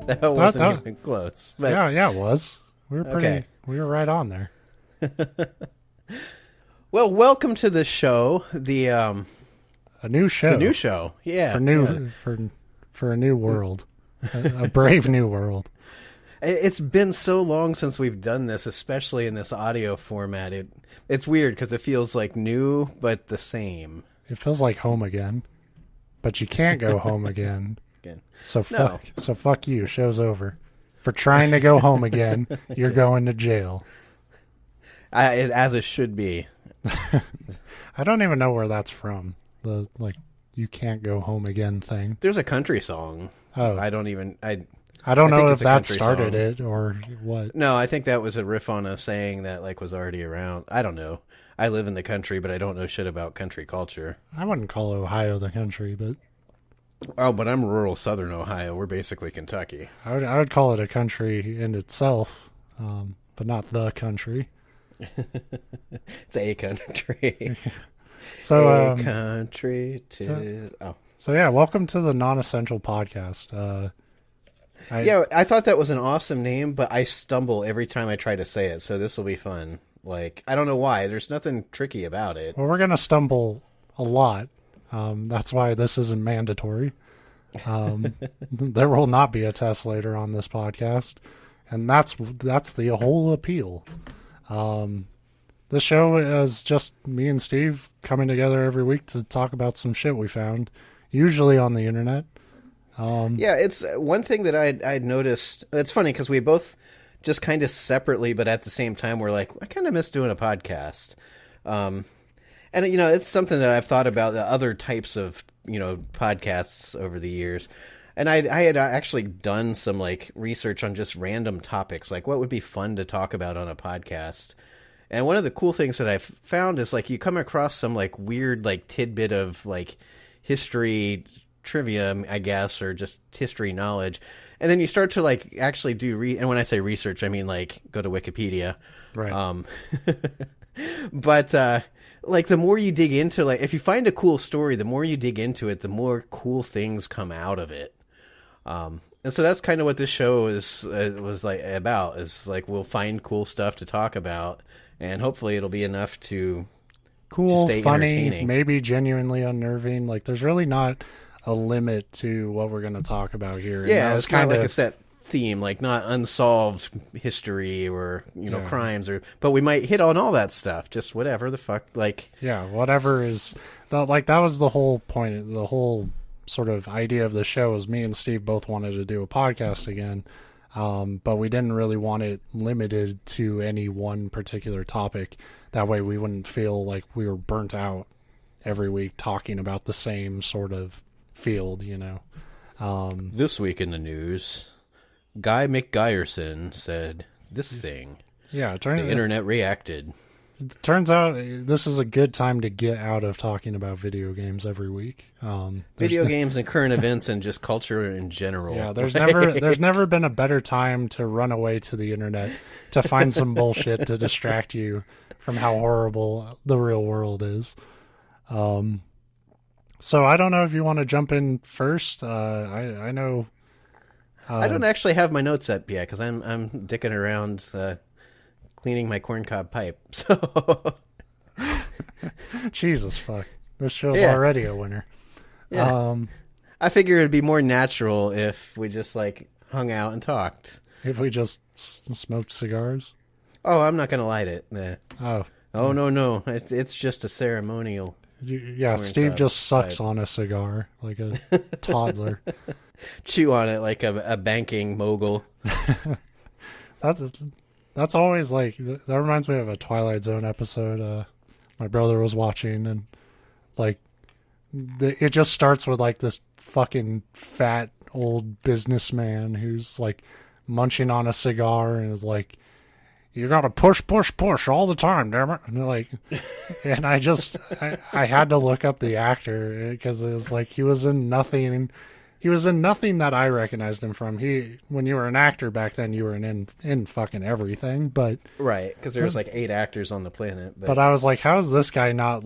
That wasn't even close. But, yeah, it was. We were right on there. Well, welcome to the show. A new show. The new show. Yeah. For a new world. a brave new world. It's been so long since we've done this, especially in this audio format. It's weird because it feels like new, but the same. It feels like home again, but you can't go home again. So fuck you. Show's over. For trying to go home again, you're going to jail. As it should be. I don't even know where that's from. The you can't go home again thing. There's a country song. Oh, I don't know if that started it or what. No, I think that was a riff on a saying that was already around. I don't know. I live in the country, but I don't know shit about country culture. I wouldn't call Ohio the country, but... Oh, but I'm rural southern Ohio. We're basically Kentucky. I would call it a country in itself, but not the country. It's a country. So, country So yeah, welcome to the Non-Essential Podcast. I thought that was an awesome name, but I stumble every time I try to say it, so this will be fun. I don't know why. There's nothing tricky about it. Well, we're going to stumble a lot. That's why this isn't mandatory. There will not be a test later on this podcast, and that's the whole appeal. This show is just me and Steve coming together every week to talk about some shit we found, usually on the internet. It's one thing that I'd noticed. It's funny because we both just kind of separately, but at the same time, we're like, I kind of miss doing a podcast. And, it's something that I've thought about the other types of, podcasts over the years. And I had actually done some research on just random topics, like what would be fun to talk about on a podcast. And one of the cool things that I've found is you come across some weird tidbit of history trivia, I guess, or just history knowledge. And then you start to actually do and when I say research, I mean go to Wikipedia. Right. But the more you dig into if you find a cool story, the more you dig into it, the more cool things come out of it. And so that's kind of what this show was about. Is we'll find cool stuff to talk about, and hopefully it'll be enough to stay funny, maybe genuinely unnerving. There's really not a limit to what we're going to talk about here. Yeah, it's kind of a set theme, not unsolved history or crimes, but we might hit on all that stuff, just whatever the fuck. Whatever is that was the whole point. The whole sort of idea of the show is me and Steve both wanted to do a podcast again, but we didn't really want it limited to any one particular topic. That way we wouldn't feel like we were burnt out every week talking about the same sort of field, This week in the news, Guy McGuyerson said this thing. Yeah, the internet reacted. It turns out this is a good time to get out of talking about video games every week. Video games and current events and just culture in general. Yeah, there's never been a better time to run away to the internet to find some bullshit to distract you from how horrible the real world is. So I don't know if you want to jump in first. I know. I don't actually have my notes up yet because I'm dicking around cleaning my corncob pipe. So Jesus fuck, this show's already a winner. Yeah. I figure it'd be more natural if we just hung out and talked. If we just smoked cigars. Oh, I'm not gonna light it. Nah. Oh no, it's just a ceremonial. Yeah, Steve just sucks on a cigar like a toddler. Chew on it like a banking mogul. That's always that reminds me of a Twilight Zone episode my brother was watching, and it just starts with this fucking fat old businessman who's munching on a cigar and is you gotta push all the time, damn it. And I had to look up the actor because it was he was in nothing. He was in nothing that I recognized him from. When you were an actor back then, you were in fucking everything. But right, because there was 8 actors on the planet. But I was how is this guy not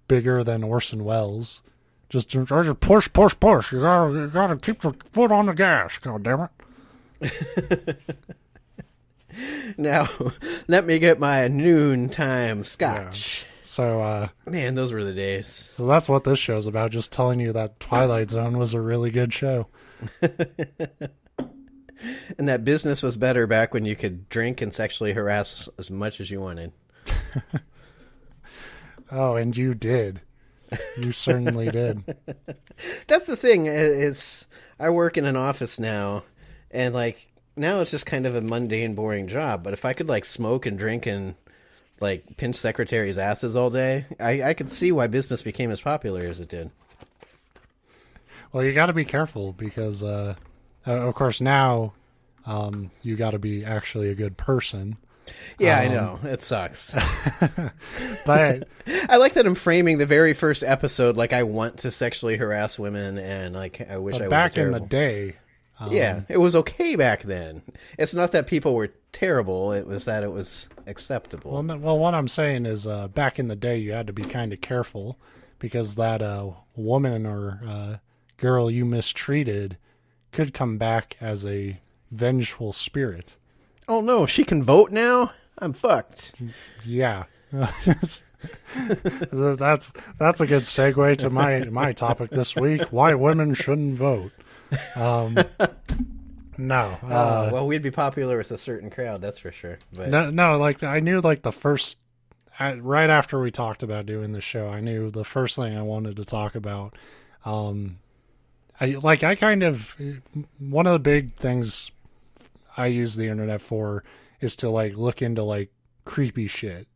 bigger than Orson Welles? Just push. You gotta keep your foot on the gas. God damn it. Now, let me get my noontime scotch. Yeah. So, man, those were the days. So that's what this show's about, just telling you that Twilight Zone was a really good show. And that business was better back when you could drink and sexually harass as much as you wanted. Oh, and you did. You certainly did. That's the thing, is I work in an office now, and, like, now it's just kind of a mundane, boring job. But if I could, like, smoke and drink and, like, pinch secretaries' asses all day, I could see why business became as popular as it did. Well, you got to be careful because, of course, now you got to be actually a good person. Yeah, I know. It sucks. But I like that I'm framing the very first episode like I want to sexually harass women, and like I wish I was back terrible. in the day. Yeah, it was okay back then. It's not that people were terrible. It was that it was acceptable. Well, what I'm saying is back in the day, you had to be kind of careful because that woman or girl you mistreated could come back as a vengeful spirit. Oh no, she can vote now? I'm fucked. Yeah. That's a good segue to my topic this week, why women shouldn't vote. No. Well, we'd be popular with a certain crowd, that's for sure. But No, like I knew like the first right after we talked about doing the show, I knew the first thing I wanted to talk about. One of the big things I use the internet for is to like look into like creepy shit.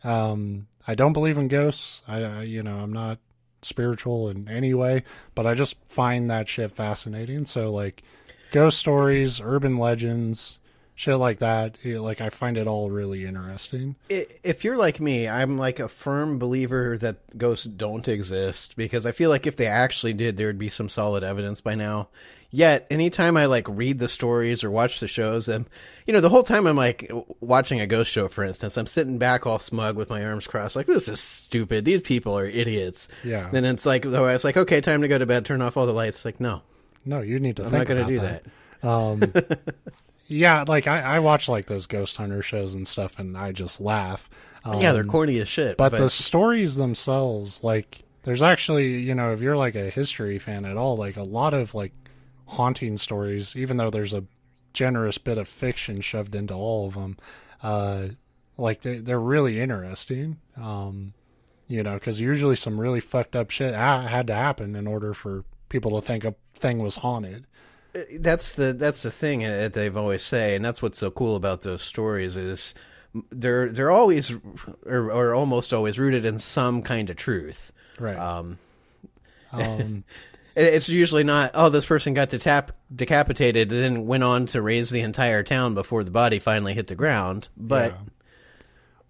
I don't believe in ghosts. I'm not spiritual in any way, but I just find that shit fascinating. So like ghost stories, urban legends, shit like that, like I find it all really interesting. If you're like me, I'm like a firm believer that ghosts don't exist, because I feel like if they actually did, there would be some solid evidence by now. Yet, anytime I like read the stories or watch the shows, the whole time I'm like watching a ghost show, for instance, I'm sitting back all smug with my arms crossed, like, this is stupid. These people are idiots. Yeah. Then it's like, okay, time to go to bed, turn off all the lights. Like, no, you need to I'm think not going to do that. Yeah, like I watch like those ghost hunter shows and stuff, and I just laugh. Yeah, they're corny as shit. But the stories themselves, like, there's actually, if you're like a history fan at all, like a lot of like haunting stories, even though there's a generous bit of fiction shoved into all of them, like they're really interesting. Because usually some really fucked up shit had to happen in order for people to think a thing was haunted. That's the thing that they've always say, and that's what's so cool about those stories is they're always or almost always rooted in some kind of truth. Right. It's usually not, this person got decapitated and then went on to raise the entire town before the body finally hit the ground. But yeah.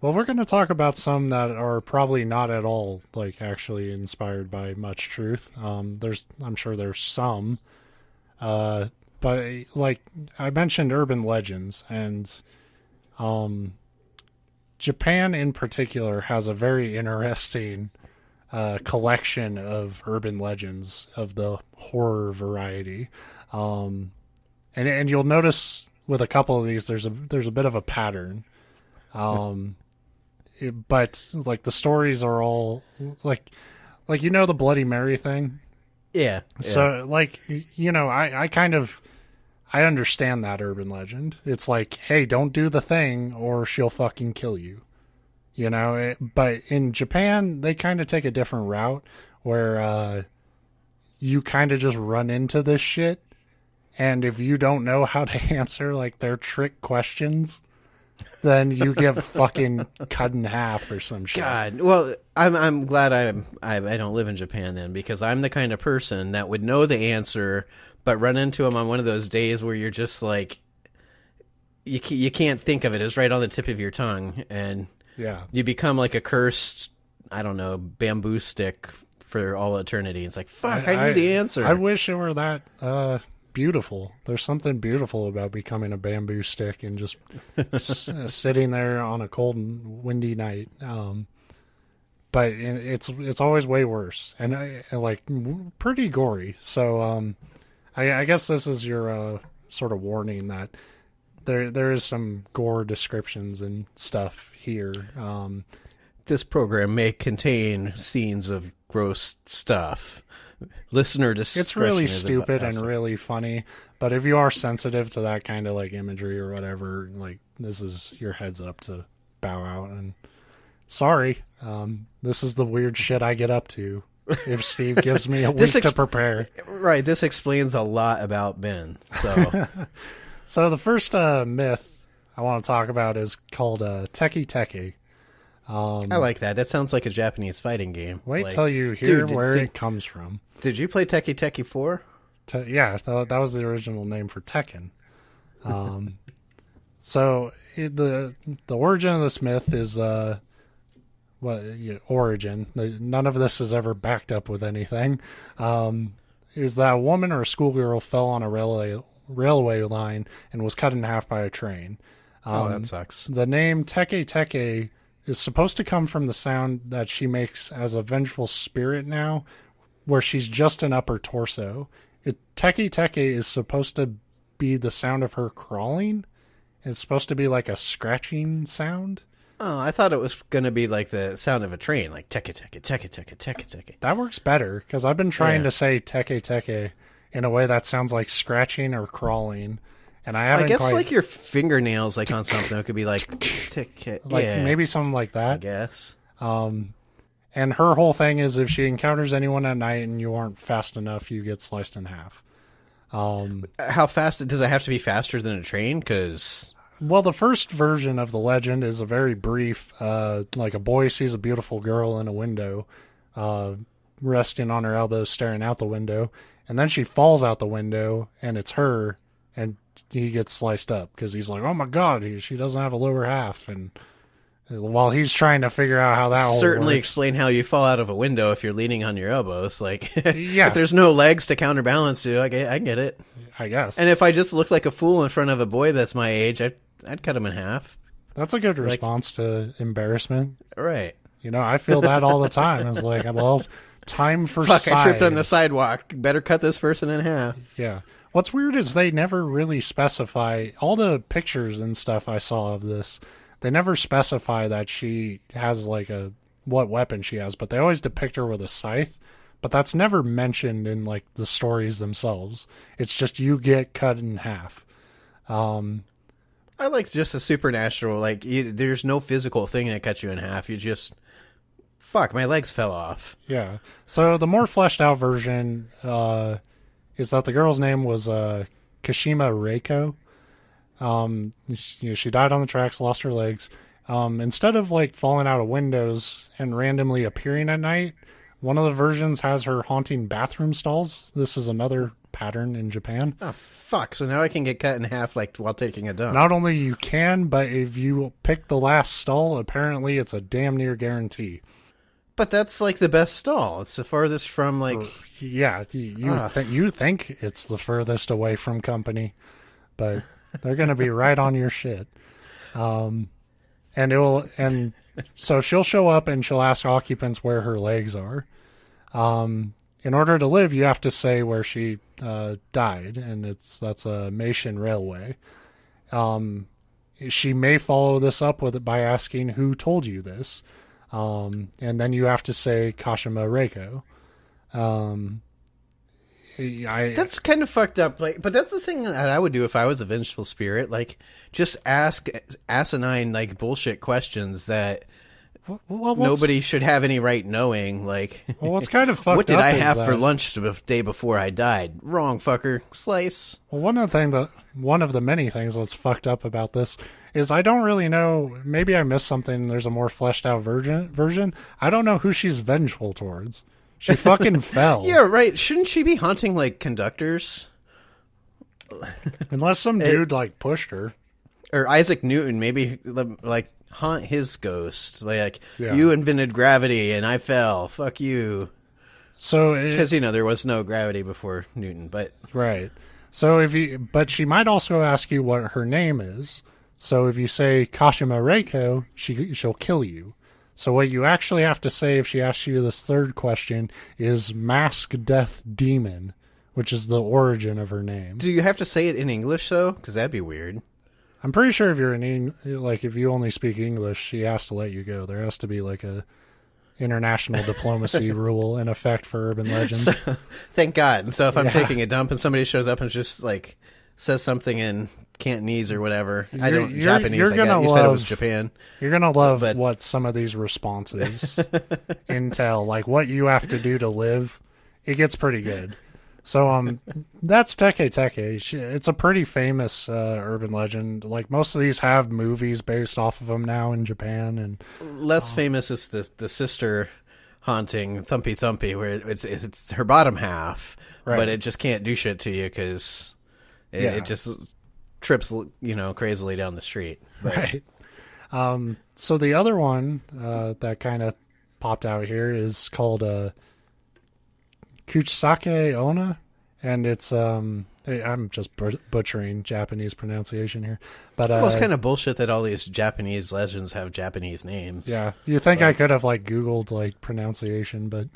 Well, we're going to talk about some that are probably not at all like actually inspired by much truth. I'm sure there's some. But like I mentioned urban legends, and Japan in particular has a very interesting collection of urban legends of the horror variety. And you'll notice with a couple of these there's a bit of a pattern. But like the stories are all like the Bloody Mary thing. Yeah. So like I understand that urban legend. It's like, hey, don't do the thing or she'll fucking kill you. But in Japan, they kind of take a different route where you kind of just run into this shit. And if you don't know how to answer like their trick questions, then you get fucking cut in half or some shit. God, well, I'm glad I don't live in Japan then, because I'm the kind of person that would know the answer, but run into them on one of those days where you're just like, you can't think of it. It's right on the tip of your tongue, and yeah, you become like a cursed, I don't know, bamboo stick for all eternity. It's like, fuck, I knew the answer. I wish it were that beautiful. There's something beautiful about becoming a bamboo stick and just sitting there on a cold and windy night. But it's always way worse and like pretty gory. So I guess this is your sort of warning that there is some gore descriptions and stuff here. This program may contain scenes of gross stuff. Listener discretion. It's really stupid and really funny, but if you are sensitive to that kind of like imagery or whatever, like this is your heads up to bow out. And sorry, this is the weird shit I get up to if Steve gives me a week to prepare. Right, this explains a lot about Ben. So, so the first myth I want to talk about is called Teki Teki. I like that. That sounds like a Japanese fighting game. Wait till you hear where it comes from. Did you play Teki Teki 4? Yeah, that was the original name for Tekken. So the origin of this myth is origin. None of this is ever backed up with anything. Is that a woman or a schoolgirl fell on a railway line and was cut in half by a train. That sucks. The name Teke Teke is supposed to come from the sound that she makes as a vengeful spirit now, where she's just an upper torso. Teke Teke is supposed to be the sound of her crawling. It's supposed to be like a scratching sound. Oh, I thought it was going to be like the sound of a train, like teke teke, teke teke, teke teke. That works better, because I've been trying to say teke teke in a way that sounds like scratching or crawling. And I guess like your fingernails, like on something, it could be like maybe something like that. I guess. And her whole thing is if she encounters anyone at night and you aren't fast enough, you get sliced in half. How fast does it have to be faster than a train? Well, the first version of the legend is a very brief, like a boy sees a beautiful girl in a window, resting on her elbows, staring out the window, and then she falls out the window, and it's her, and he gets sliced up because he's like, "Oh my God, she doesn't have a lower half." And while he's trying to figure out how that all certainly works, explain how you fall out of a window if you're leaning on your elbows. Like, yeah. If there's no legs to counterbalance you, I get it. I guess. And if I just look like a fool in front of a boy that's my age, I'd cut him in half. That's a good response to embarrassment. Right. You know, I feel that all the time. It's like, well, time for Fuck, size. I tripped on the sidewalk. Better cut this person in half. Yeah. What's weird is they never really specify, all the pictures and stuff I saw of this, they never specify that she has like what weapon she has, but they always depict her with a scythe. But that's never mentioned in like the stories themselves. It's just you get cut in half. I like just a supernatural, like, there's no physical thing that cuts you in half. You just, fuck, my legs fell off. Yeah. So the more fleshed out version is that the girl's name was Kashima Reiko. She died on the tracks, lost her legs. Instead of like falling out of windows and randomly appearing at night, one of the versions has her haunting bathroom stalls. This is another pattern in Japan. Oh, fuck. So now I can get cut in half like while taking a dump. Not only you can, but if you pick the last stall, apparently it's a damn near guarantee. But that's like the best stall. It's the farthest from like... Yeah, you think it's the furthest away from company, but they're going to be right on your shit. And so she'll show up and she'll ask occupants where her legs are. In order to live, you have to say where she died, and that's a Meishin railway. She may follow this up with it by asking who told you this, and then you have to say Kashima Reiko. That's kind of fucked up. Like, but that's the thing that I would do if I was a vengeful spirit. Like, just ask asinine, like, bullshit questions that nobody should have any right knowing. Like, well, what's kind of fucked up? What did I have for lunch the day before I died? Wrong, fucker. Slice. Well, one of the many things that's fucked up about this is I don't really know. Maybe I missed something. There's a more fleshed out version. I don't know who she's vengeful towards. She fucking fell. Yeah, right. Shouldn't she be haunting, like, conductors? Unless some dude, like, pushed her. Or Isaac Newton, maybe, like, haunt his ghost. Like, You invented gravity and I fell. Fuck you. So, because, there was no gravity before Newton, but... Right. So, but she might also ask you what her name is. So, if you say Kashima Reiko, she'll kill you. So what you actually have to say if she asks you this third question is Mask Death Demon, which is the origin of her name. Do you have to say it in English, though? Because that'd be weird. I'm pretty sure if you're if you only speak English, she has to let you go. There has to be like a international diplomacy rule in effect for urban legends. So, thank God. And so if I'm taking a dump and somebody shows up and just like says something in Cantonese or whatever, Japanese. You said it was Japan. You're gonna love what some of these responses entail, like what you have to do to live. It gets pretty good. So that's Teke Teke. It's a pretty famous urban legend. Like most of these have movies based off of them now in Japan, and less famous is the sister haunting Thumpy Thumpy, where it's her bottom half, right, but it just can't do shit to you because it just trips crazily down the street. Right. So the other one that kind of popped out here is called Kuchisake Onna, and it's I'm just butchering Japanese pronunciation here, but it's kind of bullshit that all these Japanese legends have Japanese names. Yeah, you think I could have Googled pronunciation, but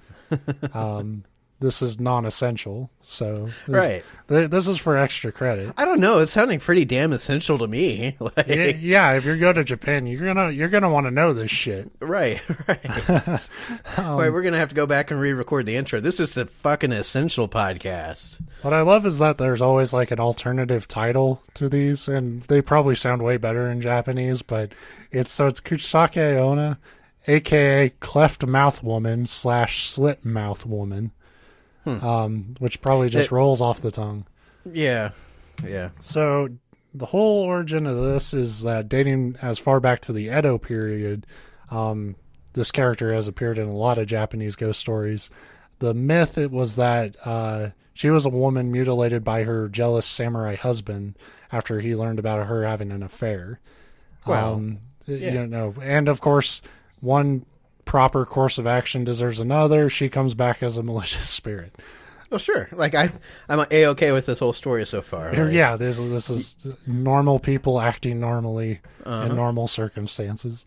this is non-essential, so this is for extra credit. I don't know. It's sounding pretty damn essential to me. Yeah, if you go to Japan, you're gonna want to know this shit. Right. Wait, we're gonna have to go back and re-record the intro. This is the fucking essential podcast. What I love is that there's always an alternative title to these, and they probably sound way better in Japanese. But it's Kuchisake Onna, aka Cleft Mouth Woman / Slit Mouth Woman. Which probably just rolls off the tongue. Yeah. So the whole origin of this is that dating as far back to the Edo period, this character has appeared in a lot of Japanese ghost stories. The myth was that she was a woman mutilated by her jealous samurai husband after he learned about her having an affair. Wow. And of course, one proper course of action deserves another. She comes back as a malicious spirit. Oh, sure. I'm A-okay with this whole story so far. Right? Yeah, this is normal people acting normally in normal circumstances.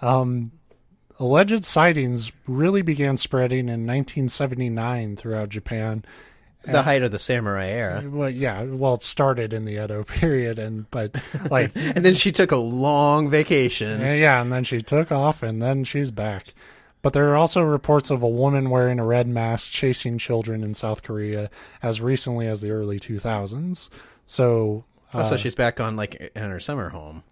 Alleged sightings really began spreading in 1979 throughout Japan. The height of the samurai era. Well, it started in the Edo period, and then she took a long vacation. Yeah, and then she took off, and then she's back. But there are also reports of a woman wearing a red mask chasing children in South Korea as recently as the early 2000s. So, so she's back on in her summer home.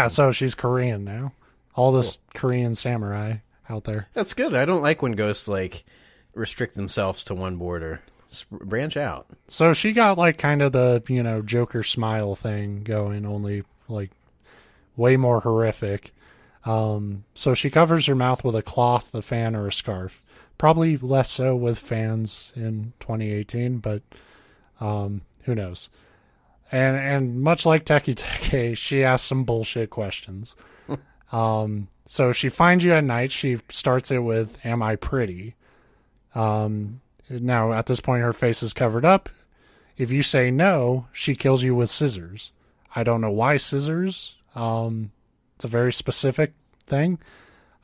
So she's Korean now. All this Korean samurai out there. That's good. I don't like when ghosts restrict themselves to one border. Branch out. So she got kind of the Joker smile thing going, only way more horrific. So she covers her mouth with a cloth, a fan, or a scarf. Probably less so with fans in 2018, but who knows? And much like Teke Teke, she asks some bullshit questions. So she finds you at night. She starts it with, "Am I pretty?" Now, at this point, her face is covered up. If you say no, she kills you with scissors. I don't know why scissors. It's a very specific thing.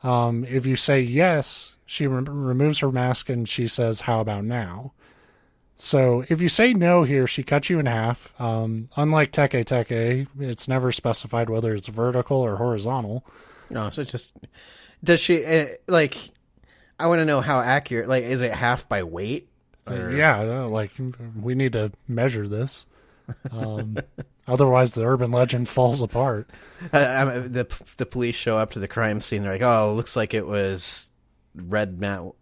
If you say yes, she removes her mask and she says, "How about now?" So if you say no here, she cuts you in half. Unlike Teke Teke, it's never specified whether it's vertical or horizontal. No, so it's just... Does she... I want to know how accurate. Is it half by weight? Or... Yeah, we need to measure this. Otherwise, the urban legend falls apart. The police show up to the crime scene. They're like, "Oh, looks like it was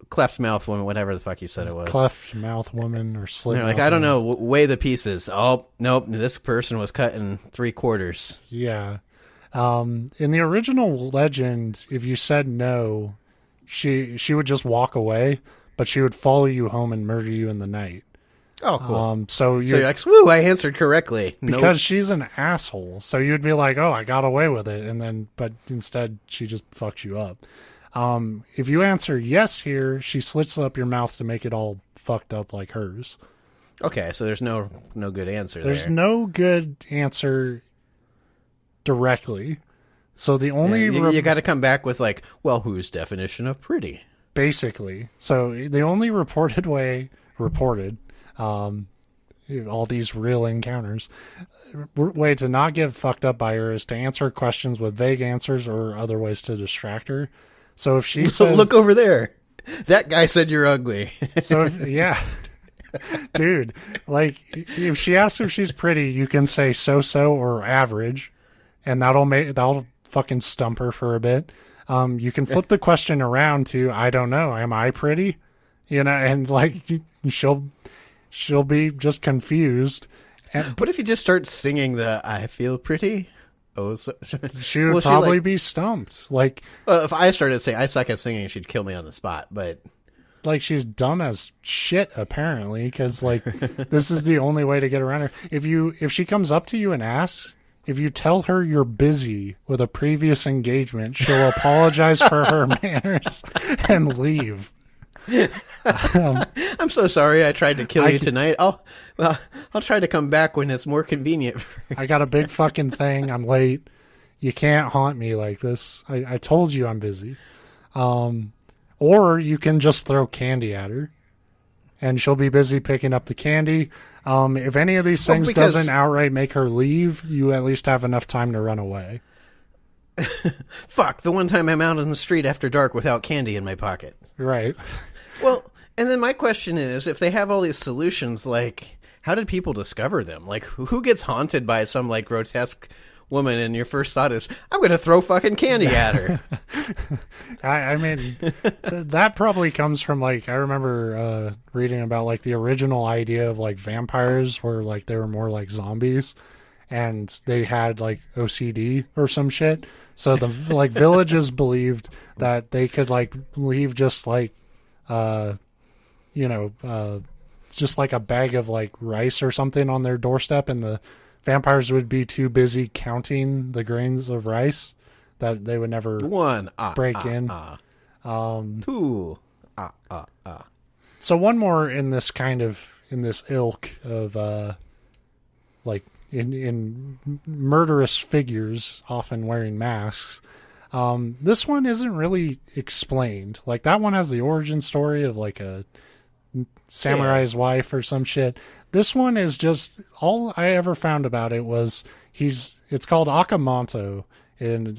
cleft mouth woman, whatever the fuck you said it was. Cleft mouth woman or slit." They're like, "I don't know. Weigh the pieces." Oh, nope. This person was cut in 3/4. Yeah. In the original legend, if you said no, she would just walk away, but she would follow you home and murder you in the night. Oh, cool. So you're like, "Woo, I answered correctly." Because she's an asshole. So you'd be like, "Oh, I got away with it." But instead she just fucks you up. If you answer yes here, she slits up your mouth to make it all fucked up like hers. Okay, so there's no good answer there. There's no good answer directly. So the only... you got to come back with whose definition of pretty? Basically. So the only reported all these real encounters. Way to not get fucked up by her is to answer questions with vague answers or other ways to distract her. So if she says, look over there, that guy said you're ugly. Yeah. Dude, like, if she asks if she's pretty, you can say so-so or average, and that'll fucking stump her for a bit. You can flip the question around to, I don't know, am I pretty? And like, she'll be just confused. What if you just start singing the I feel pretty? She would probably be stumped. Like, if I started saying I suck at singing, she'd kill me on the spot, but... Like, she's dumb as shit, apparently, because, like, this is the only way to get around her. If she comes up to you and asks, if you tell her you're busy with a previous engagement, she'll apologize for her manners and leave. I'm so sorry I tried to kill you tonight. I'll try to come back when it's more convenient for you. I got a big fucking thing. I'm late. You can't haunt me like this. I told you I'm busy. Or you can just throw candy at her, and she'll be busy picking up the candy. If any of these things doesn't outright make her leave, you at least have enough time to run away. Fuck, the one time I'm out on the street after dark without candy in my pocket. Right. Well, and then my question is, if they have all these solutions, like, how did people discover them? Like, who gets haunted by some, like, grotesque woman and your first thought is, I'm going to throw fucking candy at her? I mean, that probably comes from, like, I remember reading about, like, the original idea of, like, vampires where, like, they were more like zombies and they had, like, OCD or some shit. So the, like, villages believed that they could, like, leave just, like, just like a bag of, like, rice or something on their doorstep, and the vampires would be too busy counting the grains of rice that they would never break in. Two. So one more in this ilk of like in murderous figures, often wearing masks. This one isn't really explained. Like, that one has the origin story of, like, a samurai's wife or some shit. This one is just, all I ever found about it was it's called Akamanto,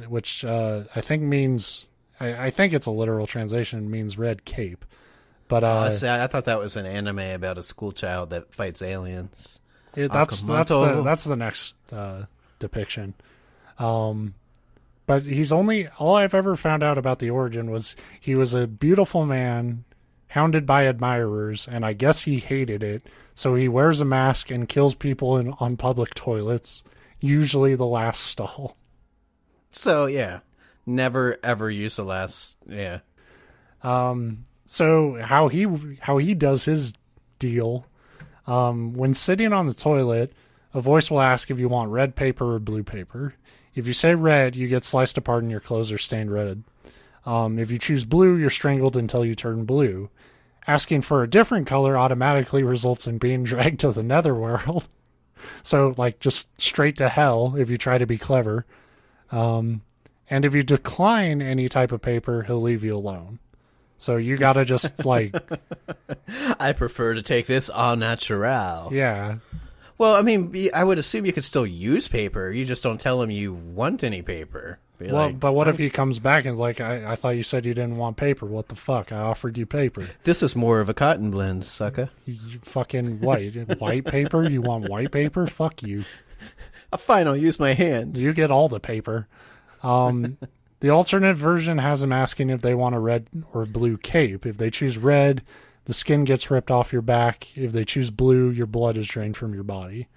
which I think means, I think it's a literal translation, means red cape. But I thought that was an anime about a school child that fights aliens. That's the next depiction. But all I've ever found out about the origin was he was a beautiful man hounded by admirers, and I guess he hated it, so he wears a mask and kills people on public toilets, usually the last stall. So, yeah, never ever use the last, yeah. So how he does his deal, when sitting on the toilet, a voice will ask if you want red paper or blue paper. If you say red, you get sliced apart and your clothes are stained red. If you choose blue, you're strangled until you turn blue. Asking for a different color automatically results in being dragged to the netherworld. So, like, just straight to hell if you try to be clever. And if you decline any type of paper, he'll leave you alone. So you gotta just, like... I prefer to take this au naturel. Yeah. Well, I mean, I would assume you could still use paper. You just don't tell him you want any paper. But what if he comes back and is like, I thought you said you didn't want paper. What the fuck? I offered you paper. This is more of a cotton blend, sucker. You fucking white paper? You want white paper? Fuck you. Fine, I'll use my hands. You get all the paper. The alternate version has him asking if they want a red or blue cape. If they choose red, the skin gets ripped off your back. If they choose blue, your blood is drained from your body.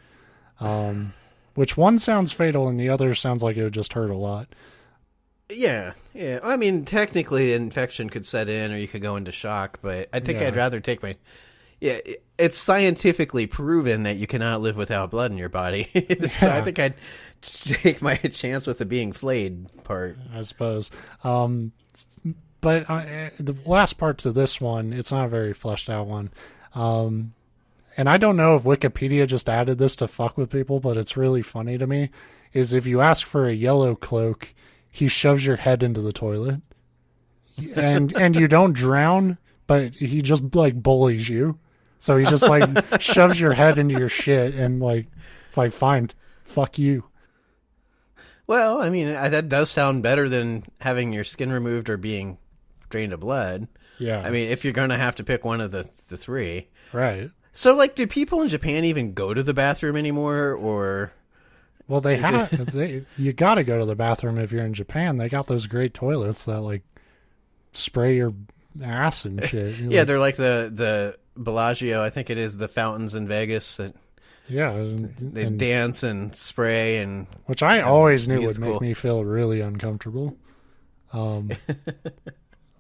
Which one sounds fatal and the other sounds like it would just hurt a lot. Yeah. I mean, technically, infection could set in or you could go into shock, but I think I'd rather take my... Yeah, it's scientifically proven that you cannot live without blood in your body. So I think I'd take my chance with the being flayed part. I suppose. But the last part to this one, it's not a very fleshed out one. And I don't know if Wikipedia just added this to fuck with people, but it's really funny to me, is if you ask for a yellow cloak, he shoves your head into the toilet. And you don't drown, but he just, like, bullies you So he just like shoves your head into your shit and like, it's like, fine, fuck you. Well, I mean, that does sound better than having your skin removed or being drained of blood. Yeah. I mean, if you're going to have to pick one of the three. Right. So, like, do people in Japan even go to the bathroom anymore, or... Well, you got to go to the bathroom if you're in Japan. They got those great toilets that, like, spray your ass and shit. Yeah, they're like the Bellagio, I think it is, the fountains in Vegas that... Yeah. They dance and spray and... Which I always knew would make me feel really uncomfortable.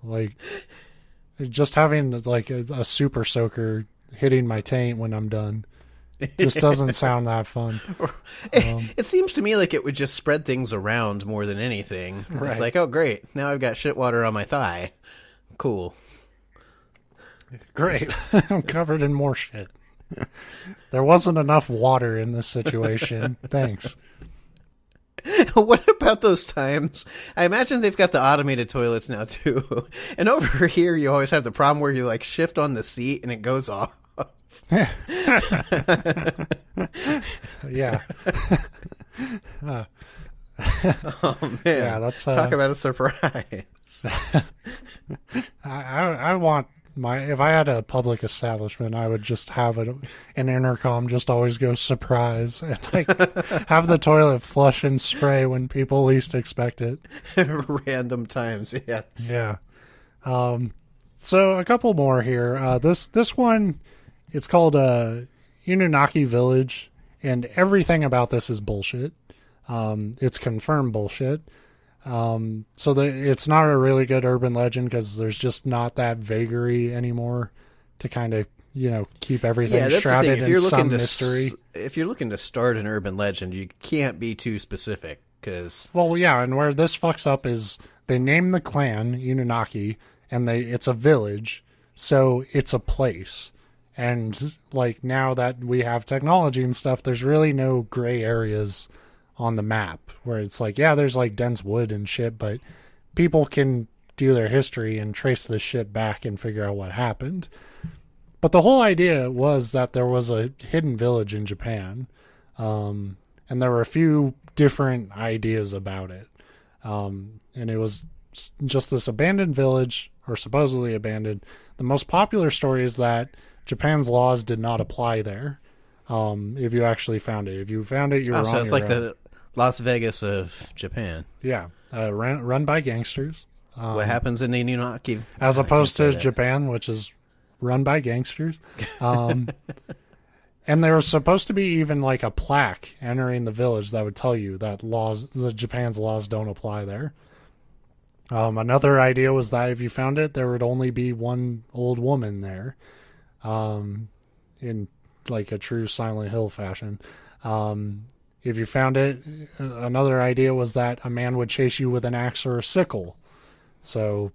Like, just having, like, a super soaker hitting my taint when I'm done just doesn't sound that fun. It seems to me like it would just spread things around more than anything. Right. It's like, oh, great. Now I've got shit water on my thigh. Cool. Great. I'm covered in more shit. There wasn't enough water in this situation. Thanks. What about those times? I imagine they've got the automated toilets now, too. And over here, you always have the problem where you, like, shift on the seat and it goes off. Yeah. Oh, man. Yeah, that's... Talk about a surprise. I want... if I had a public establishment, I would just have an intercom just always go surprise and like have the toilet flush and spray when people least expect it. Random times, yes. Yeah. So a couple more here. This one, it's called Ununaki Village, and everything about this is bullshit. It's confirmed bullshit. So it's not a really good urban legend because there's just not that vagary anymore to kind of, keep everything shrouded in some mystery. If you're looking to start an urban legend, you can't be too specific because... Well, yeah, and where this fucks up is they name the clan Ununaki and it's a village, so it's a place. And like now that we have technology and stuff, there's really no gray areas on the map where it's like, yeah, there's like dense wood and shit, but people can do their history and trace this shit back and figure out what happened. But the whole idea was that there was a hidden village in Japan, and there were a few different ideas about it. And it was just this abandoned village, or supposedly abandoned. The most popular story is that Japan's laws did not apply there. If you actually found it. If you found it, you're wrong. So it's like the Las Vegas of Japan. Yeah. Run by gangsters. What happens in Inunaki? As opposed to Japan, which is run by gangsters. And there was supposed to be even like a plaque entering the village that would tell you that Japan's laws don't apply there. Another idea was that if you found it, there would only be one old woman there. In like a true Silent Hill fashion. If you found it, another idea was that a man would chase you with an axe or a sickle. So,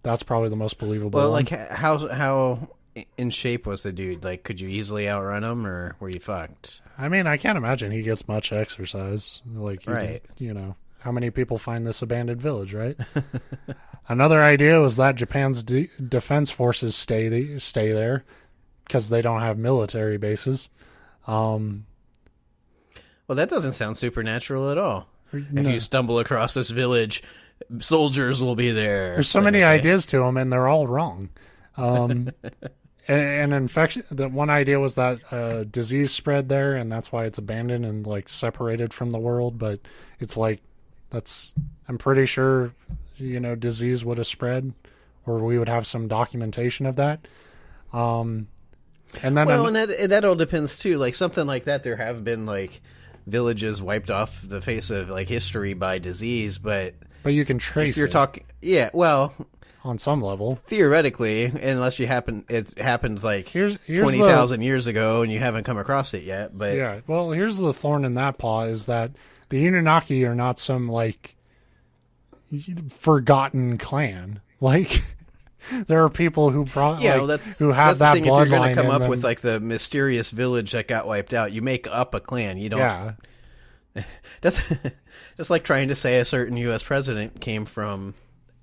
that's probably the most believable one. Like how in shape was the dude? Like, could you easily outrun him, or were you fucked? I mean, I can't imagine he gets much exercise. Like, right. How many people find this abandoned village, right? Another idea was that Japan's defense forces stay there because they don't have military bases. Well, that doesn't sound supernatural at all. No. If you stumble across this village, soldiers will be there. There's so many ideas to them, and they're all wrong. An infection. The one idea was that disease spread there, and that's why it's abandoned and like separated from the world. But it's like I'm pretty sure disease would have spread, or we would have some documentation of that. And then and that all depends too. Like something like that, there have been like villages wiped off the face of like history by disease, but you can trace. If you're talking, yeah, well, on some level, theoretically, unless it happened like here's 20,000 years ago, and you haven't come across it yet. But yeah, well, here's the thorn in that paw is that the Ununaki are not some like forgotten clan. Like there are people who who have that's that the thing. bloodline. If you're going to come up with like the mysterious village that got wiped out, you make up a clan. You don't. Yeah. That's like trying to say a certain U.S. president came from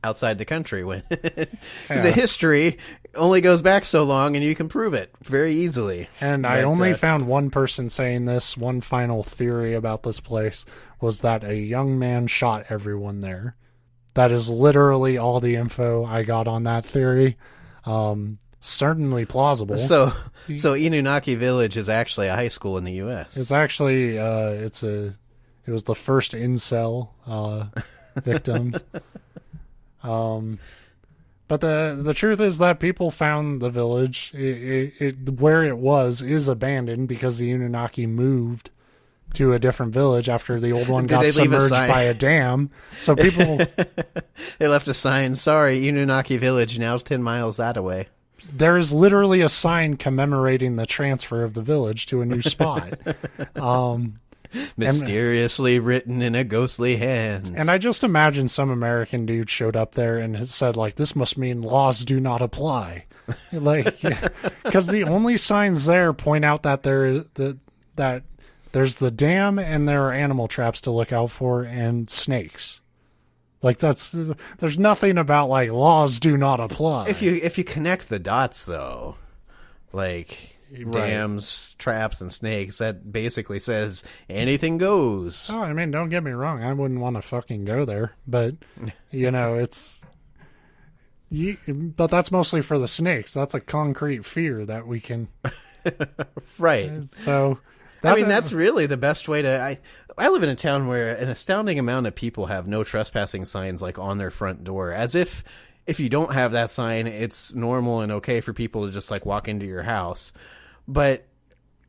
outside the country when the history only goes back so long and you can prove it very easily. And I only found one person saying this. One final theory about this place was that a young man shot everyone there. That is literally all the info I got on that theory. Certainly plausible. So Inunaki Village is actually a high school in the U.S. It's actually it was the first incel victims. But the truth is that people found the village. Where it was is abandoned because the Anunnaki moved to a different village after the old one got submerged by a dam. So people they left a sign. Sorry, Inunaki Village now 10 miles that away. There is literally a sign commemorating the transfer of the village to a new spot. Mysteriously written in a ghostly hand. And I just imagine some American dude showed up there and has said, like, this must mean laws do not apply. Like, because the only signs there point out that that there's the dam and there are animal traps to look out for and snakes. Like, there's nothing about, like, laws do not apply. If you connect the dots, though, like dams, traps, and snakes, that basically says anything goes. Oh, I mean, don't get me wrong. I wouldn't want to fucking go there. But, but that's mostly for the snakes. That's a concrete fear that we can... Right. So... that's really the best way to... I live in a town where an astounding amount of people have no trespassing signs like on their front door, as if you don't have that sign, it's normal and okay for people to just like walk into your house. But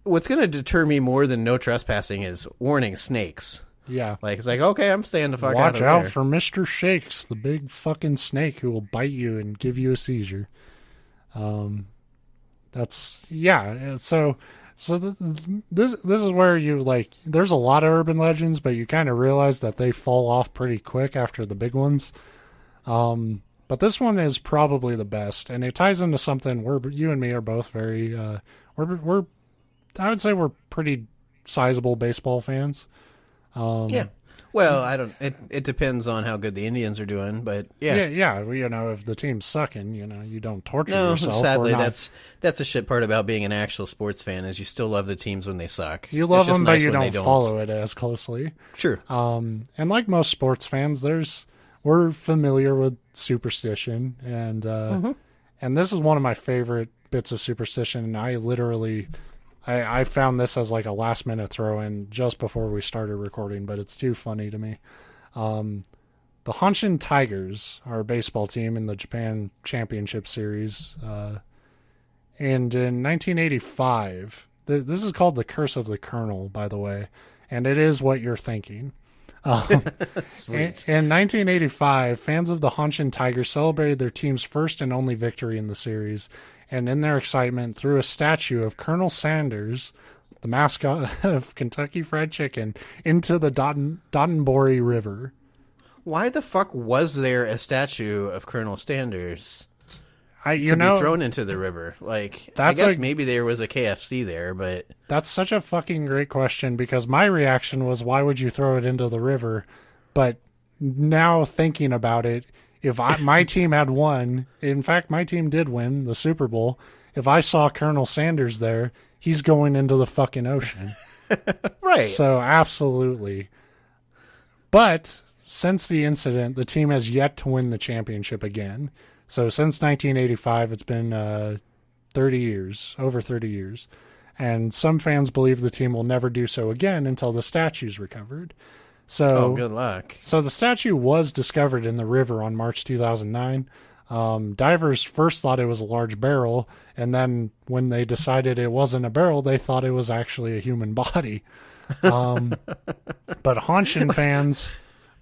what's going to deter me more than no trespassing is warning snakes. Yeah. Like, it's like, okay, I'm staying the fuck out Watch of out there. for Mr. Shakes, the big fucking snake who will bite you and give you a seizure. So this is where you, like, there's a lot of urban legends, but you kind of realize that they fall off pretty quick after the big ones. But this one is probably the best, and it ties into something you and me are both very, I would say we're pretty sizable baseball fans. Yeah. Well, it depends on how good the Indians are doing, but yeah. Yeah. If the team's sucking, you don't torture yourself. No, sadly, that's the shit part about being an actual sports fan is you still love the teams when they suck. You love them, but you don't follow it as closely. Sure. And like most sports fans, we're familiar with superstition, and and this is one of my favorite bits of superstition, and I found this as like a last minute throw in just before we started recording, but it's too funny to me. The Hanshin Tigers are a baseball team in the Japan Championship Series. And in 1985, this is called the Curse of the Colonel, by the way, and it is what you're thinking. Sweet. In 1985, fans of the Hanshin Tigers celebrated their team's first and only victory in the series, and in their excitement threw a statue of Colonel Sanders, the mascot of Kentucky Fried Chicken, into the Dotonbori River. Why the fuck was there a statue of Colonel Sanders be thrown into the river? Like, I guess maybe there was a KFC there, but... That's such a fucking great question, because my reaction was, why would you throw it into the river? But now thinking about it, if my team had won, in fact, my team did win the Super Bowl, if I saw Colonel Sanders there, he's going into the fucking ocean. Right. So, absolutely. But, since the incident, the team has yet to win the championship again. So, since 1985, it's been over 30 years. And some fans believe the team will never do so again until the statue's recovered. So, good luck. So the statue was discovered in the river on March 2009. Divers first thought it was a large barrel, and then when they decided it wasn't a barrel, they thought it was actually a human body. But Hanshin fans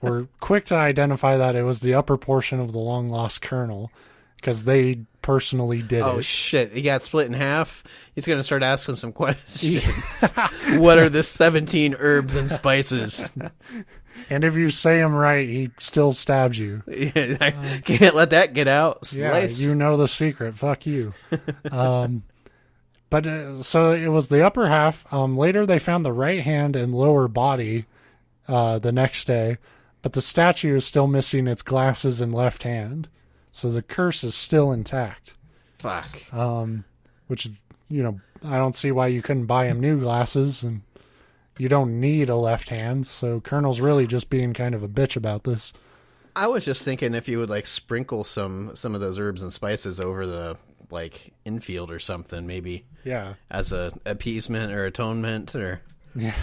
were quick to identify that it was the upper portion of the long-lost colonel, because they personally did it. Oh, shit. He got split in half. He's going to start asking some questions. What are the 17 herbs and spices? And if you say them right, he still stabs you. Yeah, I can't let that get out. Slice. Yeah, you know the secret. Fuck you. But so it was the upper half. Later, they found the right hand and lower body the next day. but the statue is still missing its glasses and left hand. So the curse is still intact. Fuck. Which, I don't see why you couldn't buy him new glasses, and you don't need a left hand. So Colonel's really just being kind of a bitch about this. I was just thinking if you would like sprinkle some of those herbs and spices over the like infield or something, maybe. Yeah. As a appeasement or atonement or. Yeah.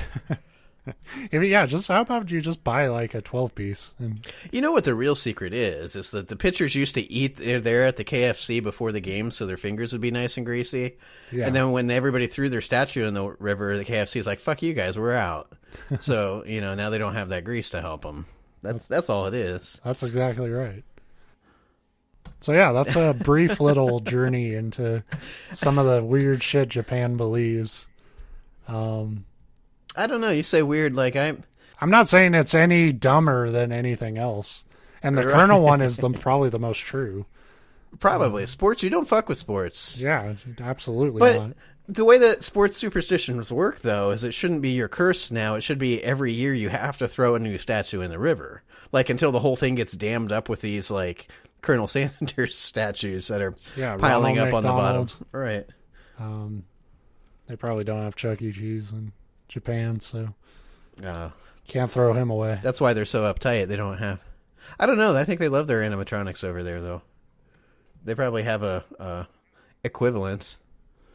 Yeah, just how about you just buy like a 12-piece? And you know what the real secret is that the pitchers used to eat there at the KFC before the game so their fingers would be nice and greasy. Yeah. And then when everybody threw their statue in the river, the KFC is like, fuck you guys, we're out. So, now they don't have that grease to help them. That's all it is. That's exactly right. So yeah, that's a brief little journey into some of the weird shit Japan believes. I don't know. You say weird, like I'm not saying it's any dumber than anything else. And the Colonel one is probably the most true. Probably. Sports, you don't fuck with sports. Yeah, absolutely but not. The way that sports superstitions work, though, is it shouldn't be your curse now. It should be every year you have to throw a new statue in the river. Like, until the whole thing gets dammed up with these, like, Colonel Sanders statues that are piling up on the bottom. Right. They probably don't have Chuck E. Cheese in Japan, so can't throw him away. That's why they're so uptight. They don't have... I don't know. I think they love their animatronics over there, though. They probably have a equivalent.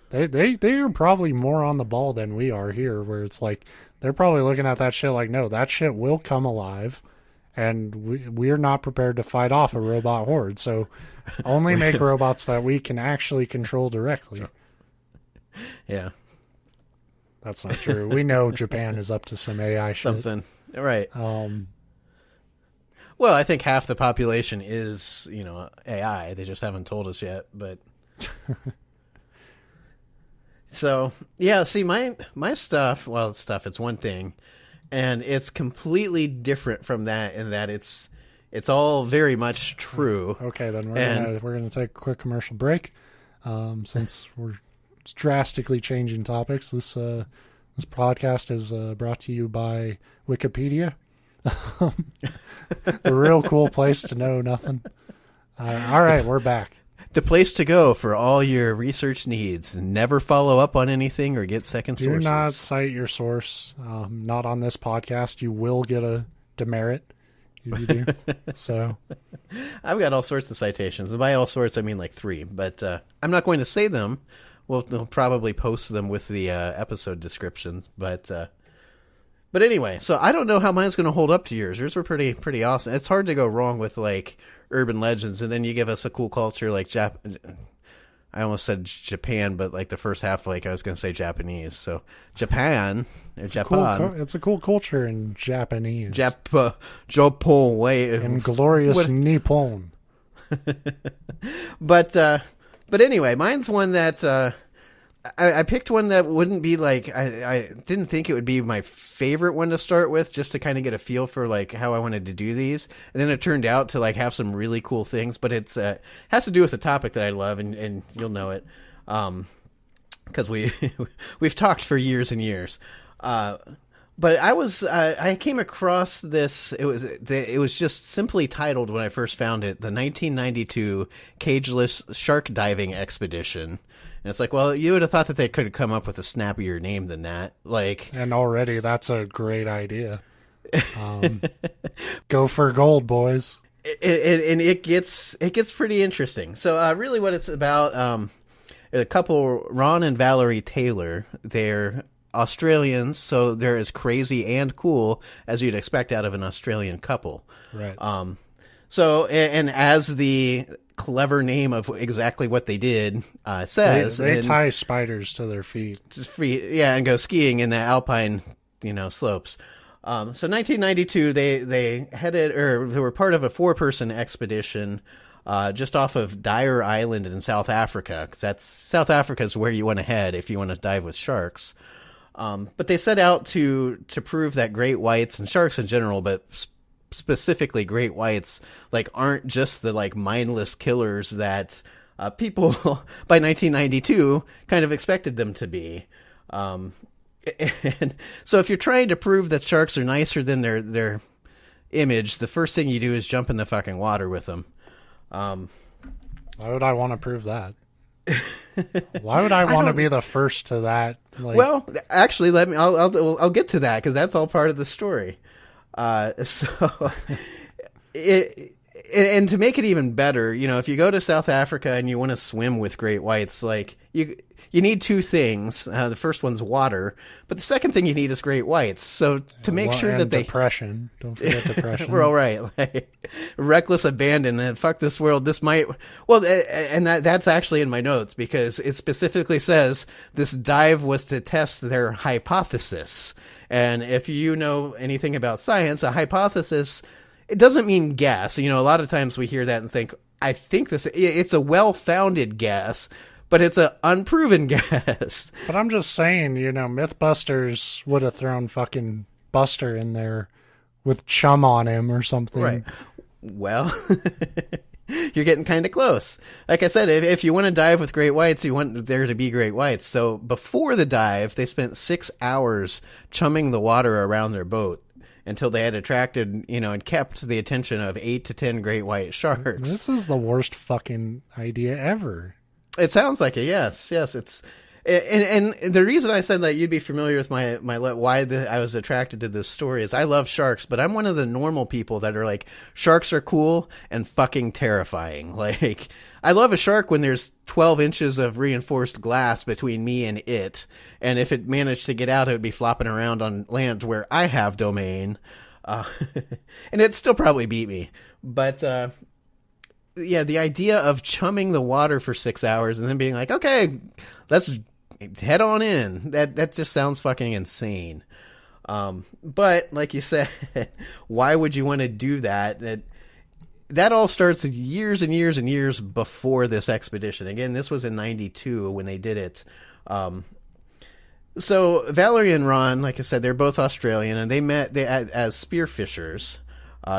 They are probably more on the ball than we are here, where it's like they're probably looking at that shit like, no, that shit will come alive, and we're not prepared to fight off a robot horde, so only make robots that we can actually control directly. Yeah. That's not true. We know Japan is up to some AI shit. Something. Right. Well, I think half the population is, AI. They just haven't told us yet, but... So, yeah, see, my stuff, it's one thing, and it's completely different from that in that it's all very much true. Okay, then we're gonna take a quick commercial break, since we're drastically changing topics. This podcast is brought to you by Wikipedia, the real cool place to know nothing. All right, we're back. The place to go for all your research needs. Never follow up on anything or get second sources. Do not cite your source. Not on this podcast. You will get a demerit if you do. So, I've got all sorts of citations. And by all sorts, I mean like 3. But I'm not going to say them. We'll probably post them with the episode descriptions. But anyway, so I don't know how mine's going to hold up to yours. Yours were pretty awesome. It's hard to go wrong with like urban legends, and then you give us a cool culture like I almost said Japan, but like the first half, like I was going to say Japanese. So Japan, it's a cool culture in Japanese. Japan way and glorious Nippon. But anyway, mine's one that I picked one that wouldn't be like I didn't think it would be my favorite one to start with, just to kind of get a feel for like how I wanted to do these, and then it turned out to like have some really cool things. But it's has to do with a topic that I love, and you'll know it because we've talked for years and years. But I came across this. It was just simply titled when I first found it, the 1992 Cageless Shark Diving Expedition. And it's like, well, you would have thought that they could have come up with a snappier name than that. Like, and already that's a great idea. Go for gold, boys. And it gets pretty interesting. So really what it's about, a couple, Ron and Valerie Taylor, they're Australians, so they're as crazy and cool as you'd expect out of an Australian couple. Right. So, and as the clever name of exactly what they did says, they tie spiders to their feet. And go skiing in the alpine, slopes. So 1992, they headed, or they were part of a 4-person expedition just off of Dyer Island in South Africa, because South Africa is where you want to head if you want to dive with sharks. But they set out to prove that great whites and sharks in general, but specifically great whites, like, aren't just the like mindless killers that people by 1992 kind of expected them to be. And so if you're trying to prove that sharks are nicer than their image, the first thing you do is jump in the fucking water with them. Why would I want to prove that? Why would I want to be the first to that? Like... Well, actually, I'll get to that because that's all part of the story. And to make it even better, if you go to South Africa and you want to swim with great whites, like you need two things. The first one's water, but the second thing you need is great whites. So to make sure that depression, don't forget depression. We're all right. Like, reckless abandon and fuck this world. This might, well, and that's actually in my notes because it specifically says this dive was to test their hypothesis. And if you know anything about science, a hypothesis, it doesn't mean guess. A lot of times we hear that and think, I think it's a well-founded guess, but it's an unproven guess. But I'm just saying, Mythbusters would have thrown fucking Buster in there with chum on him or something. Right. Well, you're getting kind of close. Like I said, if you want to dive with great whites, you want there to be great whites. So before the dive, they spent 6 hours chumming the water around their boat until they had attracted, and kept the attention of 8 to 10 great white sharks. This is the worst fucking idea ever. It sounds like it. Yes. It's, and the reason I said that you'd be familiar with my why I was attracted to this story is I love sharks, but I'm one of the normal people that are like, sharks are cool and fucking terrifying. Like, I love a shark when there's 12 inches of reinforced glass between me and it. And if it managed to get out, it would be flopping around on land where I have domain. And it'd still probably beat me. But, yeah, the idea of chumming the water for 6 hours and then being like, okay, let's head on in. That just sounds fucking insane. But like you said, why would you want to do that? That all starts years and years and years before this expedition. Again, this was in 92 when they did it. So Valerie and Ron, like I said, they're both Australian, and they met as spearfishers.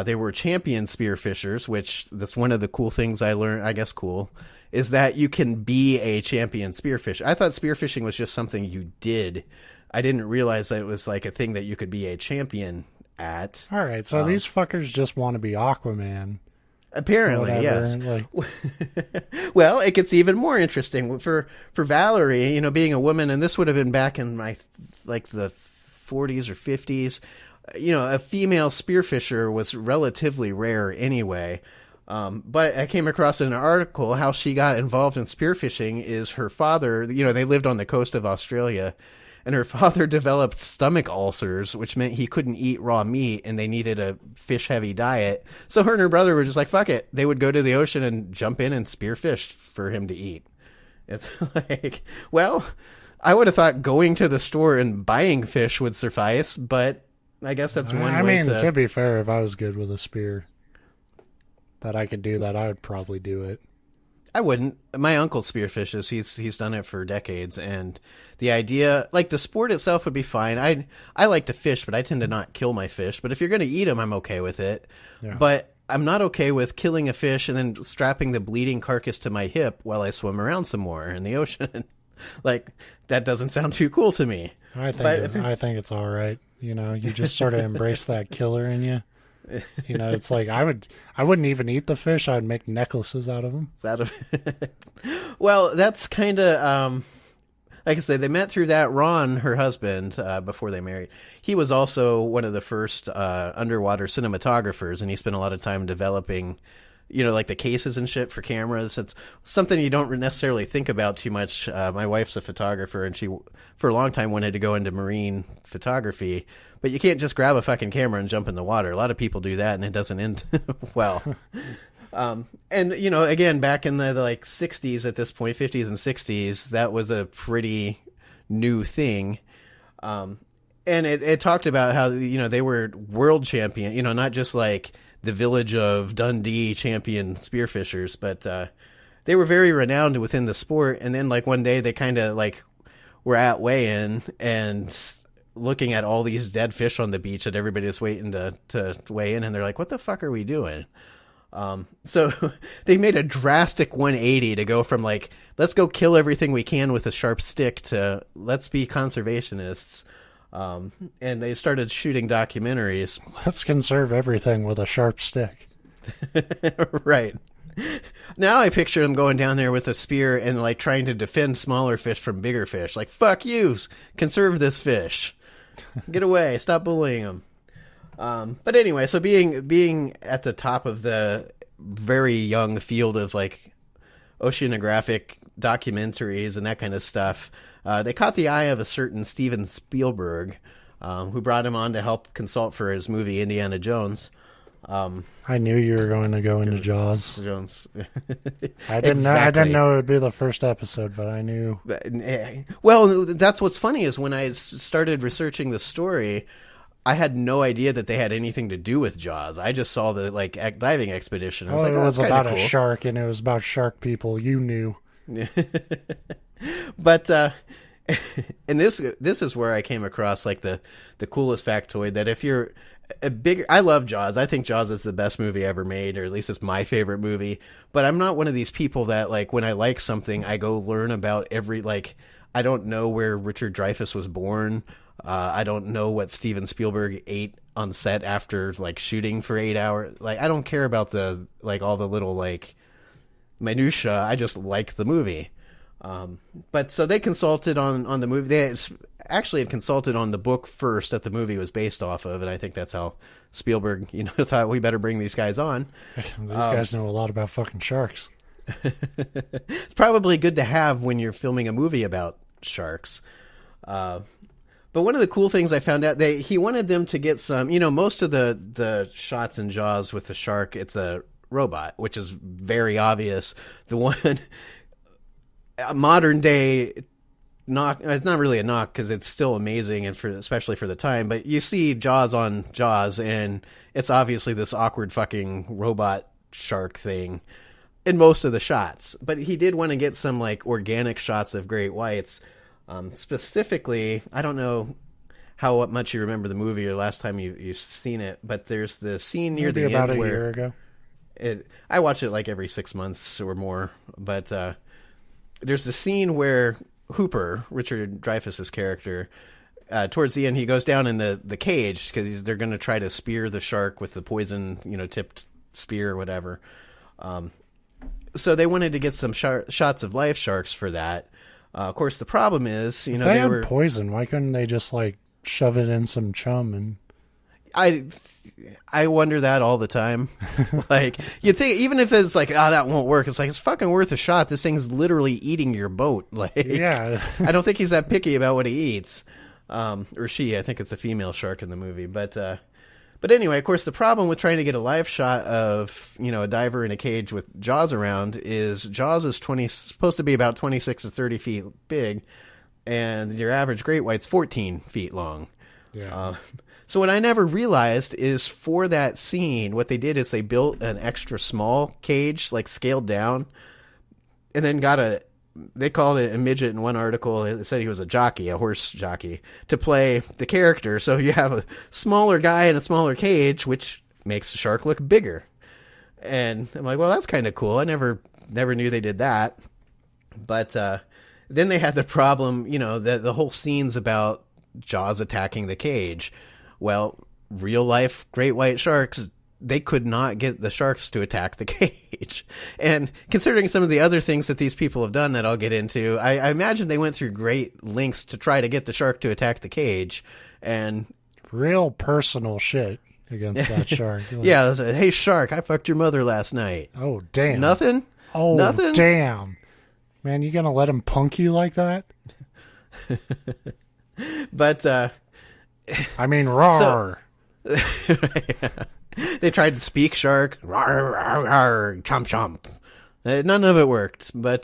They were champion spearfishers, which that's one of the cool things I learned, I guess cool, is that you can be a champion spearfisher. I thought spearfishing was just something you did. I didn't realize that it was like a thing that you could be a champion at. All right, so these fuckers just want to be Aquaman. Apparently, yes. Well, it gets even more interesting for Valerie, being a woman, and this would have been back in the 40s or 50s. A female spearfisher was relatively rare anyway. But I came across in an article how she got involved in spearfishing is her father, they lived on the coast of Australia, and her father developed stomach ulcers, which meant he couldn't eat raw meat, and they needed a fish-heavy diet. So her and her brother were just like, fuck it. They would go to the ocean and jump in and spearfish for him to eat. It's like, well, I would have thought going to the store and buying fish would suffice, but I guess that's one way to be fair, if I was good with a spear that I could do that, I would probably do it. I wouldn't. My uncle spearfishes. He's done it for decades, and the idea, like the sport itself, would be fine. I like to fish, but I tend to not kill my fish. But if you're going to eat them, I'm okay with it. Yeah. But I'm not okay with killing a fish and then strapping the bleeding carcass to my hip while I swim around some more in the ocean. Like, that doesn't sound too cool to me. I think it's all right. You just sort of embrace that killer in you. It's like I wouldn't even eat the fish. I'd make necklaces out of them. Well, that's kind of like I said, they met through that. Ron, her husband, before they married, he was also one of the first underwater cinematographers, and he spent a lot of time developing, like the cases and shit for cameras. It's something you don't necessarily think about too much. My wife's a photographer, and she, for a long time, wanted to go into marine photography. But you can't just grab a fucking camera and jump in the water. A lot of people do that, and it doesn't end well. And, again, back in the 60s at this point, 50s and 60s, that was a pretty new thing. And it talked about how, they were world champion, not just like the village of Dundee champion spearfishers, but they were very renowned within the sport. And then one day they kind of were at weigh-in and looking at all these dead fish on the beach that everybody is waiting to weigh in, and they're like, what the fuck are we doing? So they made a drastic 180 to go from let's go kill everything we can with a sharp stick to let's be conservationists. And they started shooting documentaries. Let's conserve everything with a sharp stick. Right. Now I picture them going down there with a spear and like trying to defend smaller fish from bigger fish. Like, fuck you, conserve this fish. Get away, stop bullying them. But anyway, so being at the top of the very young field of like oceanographic documentaries and that kind of stuff, they caught the eye of a certain Steven Spielberg, who brought him on to help consult for his movie Indiana Jones. I knew you were going to go into Jaws. I didn't know it would be the first episode, but I knew. Well, that's what's funny is when I started researching the story, I had no idea that they had anything to do with Jaws. I just saw the like diving expedition. I was it was about cool. A shark, and it was about shark people. You knew. But and this is where I came across like the coolest factoid that if you're I love Jaws. I think Jaws is the best movie ever made, or at least it's my favorite movie. But I'm not one of these people that like when I like something, I go learn about I don't know where Richard Dreyfuss was born. I don't know what Steven Spielberg ate on set after like shooting for 8 hours. Like I don't care about the like all the little like minutia. I just like the movie. But so they consulted on the movie. They actually had consulted on the book first that the movie was based off of, and I think that's how Spielberg, thought we better bring these guys on. These guys know a lot about fucking sharks. It's probably good to have when you're filming a movie about sharks. But one of the cool things I found out, he wanted them to get some, most of the shots in Jaws with the shark, it's a robot, which is very obvious. The one modern day knock, it's not really a knock because it's still amazing, and especially for the time, but you see Jaws on Jaws and it's obviously this awkward fucking robot shark thing in most of the shots. But he did want to get some like organic shots of great whites. Specifically, I don't know how much you remember the movie or last time you've seen it, but there's the scene near the about end a where year ago. I watch it like every 6 months or more, but there's the scene where Hooper, Richard Dreyfuss's character, towards the end, he goes down in the cage because they're going to try to spear the shark with the poison, tipped spear or whatever. So they wanted to get some shots of live sharks for that. Of course, the problem is, if they had poison, why couldn't they just like shove it in some chum and? I wonder that all the time. Like, you think, even if it's like, that won't work, it's like, it's fucking worth a shot. This thing's literally eating your boat. Like, yeah. I don't think he's that picky about what he eats. Or she, I think it's a female shark in the movie. But anyway, of course, the problem with trying to get a live shot of, a diver in a cage with Jaws around is Jaws is supposed to be about 26 or 30 feet big, and your average great white's 14 feet long. Yeah. So what I never realized is for that scene, what they did is they built an extra small cage, like scaled down, and then they called it a midget in one article. It said he was a horse jockey, to play the character. So you have a smaller guy in a smaller cage, which makes the shark look bigger. And I'm like, well, that's kind of cool. I never knew they did that. But then they had the problem, the whole scene's about Jaws attacking the cage. Well, real life great white sharks, they could not get the sharks to attack the cage. And considering some of the other things that these people have done that I'll get into, I imagine they went through great lengths to try to get the shark to attack the cage. And real personal shit against that shark. Like, yeah, hey shark, I fucked your mother last night. Oh, damn. Nothing? Oh, nothing? Damn. Man, you gonna let him punk you like that? But, I mean, roar. So, they tried to speak shark. Rawr, rawr, rawr, chomp, chomp. None of it worked. But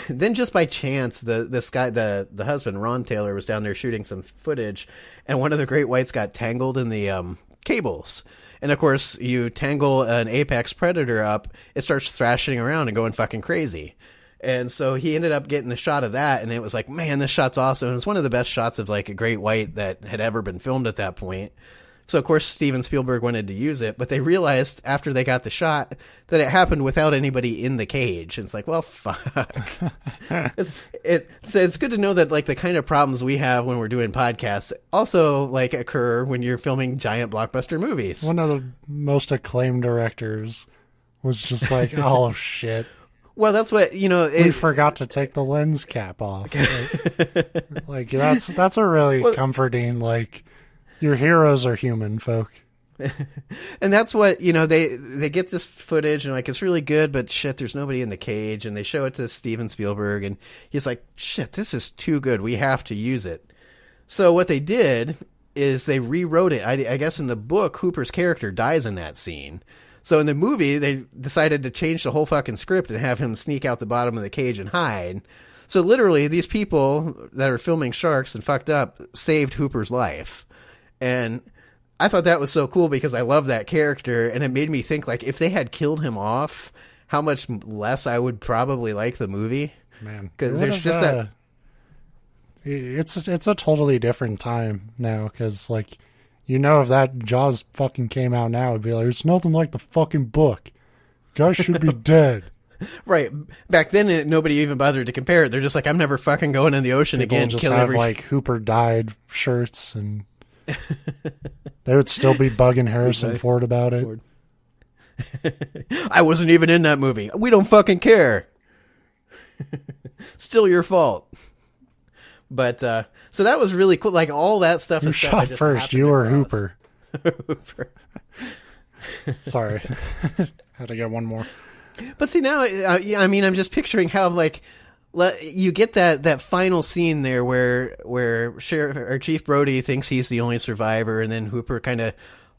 then just by chance, this guy, the husband, Ron Taylor, was down there shooting some footage, and one of the great whites got tangled in the cables. And, of course, you tangle an apex predator up, it starts thrashing around and going fucking crazy. And so he ended up getting a shot of that, and it was like, man, this shot's awesome. It was one of the best shots of like a great white that had ever been filmed at that point. So, of course, Steven Spielberg wanted to use it, but they realized after they got the shot that it happened without anybody in the cage. And it's like, well, fuck. It's good to know that, like, the kind of problems we have when we're doing podcasts also, like, occur when you're filming giant blockbuster movies. One of the most acclaimed directors was just like, oh, shit. Well, that's what, we forgot to take the lens cap off. Like that's a really comforting, like, your heroes are human, folk. And that's what, they get this footage and, like, it's really good, but shit, there's nobody in the cage. And they show it to Steven Spielberg and he's like, shit, this is too good. We have to use it. So what they did is they rewrote it. I guess in the book, Hooper's character dies in that scene. So in the movie, they decided to change the whole fucking script and have him sneak out the bottom of the cage and hide. So literally, these people that are filming sharks and fucked up saved Hooper's life. And I thought that was so cool because I love that character, and it made me think, like, if they had killed him off, how much less I would probably like the movie. Man, because there's just that. It's a totally different time now, because, like, if that Jaws fucking came out now, it'd be like, it's nothing like the fucking book. Guys should be dead. Right. Back then, nobody even bothered to compare it. They're just like, I'm never fucking going in the ocean People again. Just have like Hooper died shirts, and they would still be bugging Harrison Ford about it. I wasn't even in that movie. We don't fucking care. Still your fault. But so that was really cool. Like, all that stuff. You shot first. You were Hooper. Hooper. Sorry, had to get one more. But see, now, I mean, I'm just picturing how, like, you get that final scene there where Sheriff or Chief Brody thinks he's the only survivor, and then Hooper kind of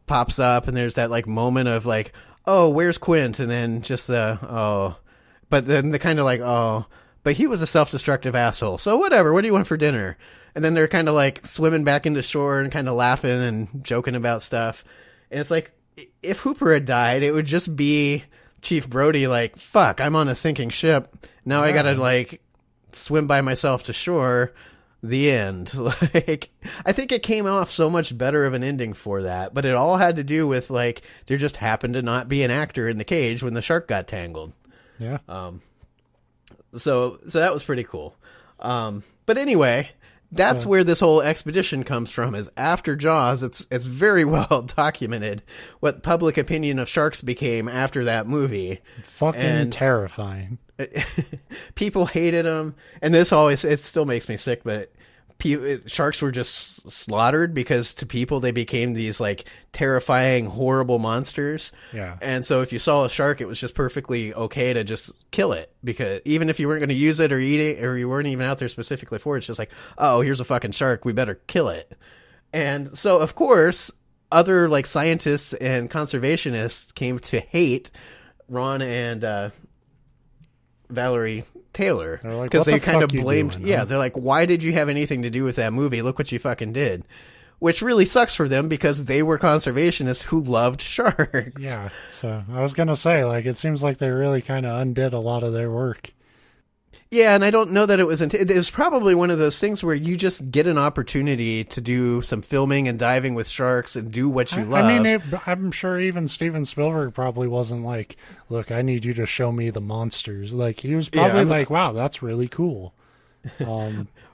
pops up, and there's that, like, moment of, like, oh, where's Quint? And then just but then the kind of like, oh, but he was a self-destructive asshole. So whatever. What do you want for dinner? And then they're kind of like swimming back into shore and kind of laughing and joking about stuff. And it's like, if Hooper had died, it would just be Chief Brody like, fuck, I'm on a sinking ship. Now I gotta, like, swim by myself to shore. The end. Like, I think it came off so much better of an ending for that. But it all had to do with, like, there just happened to not be an actor in the cage when the shark got tangled. Yeah. So that was pretty cool. But anyway, that's where this whole expedition comes from, is after Jaws. It's very well documented what public opinion of sharks became after that movie. Fucking terrifying. People hated them. And it still makes me sick, but sharks were just slaughtered because to people they became these, like, terrifying, horrible monsters. Yeah. And so if you saw a shark, it was just perfectly okay to just kill it, because even if you weren't going to use it or eat it, or you weren't even out there specifically for it, it's just like, oh, here's a fucking shark, we better kill it. And so, of course, other, like, scientists and conservationists came to hate Ron and Valerie Taylor, because they kind of blamed they're like, why did you have anything to do with that movie? Look what you fucking did. Which really sucks for them, because they were conservationists who loved sharks. Yeah, so I was gonna say, like, it seems like they really kind of undid a lot of their work. Yeah, and I don't know that it was it was probably one of those things where you just get an opportunity to do some filming and diving with sharks and do what you love. I mean, I'm sure even Steven Spielberg probably wasn't like, look, I need you to show me the monsters. Like, he was probably like, wow, that's really cool.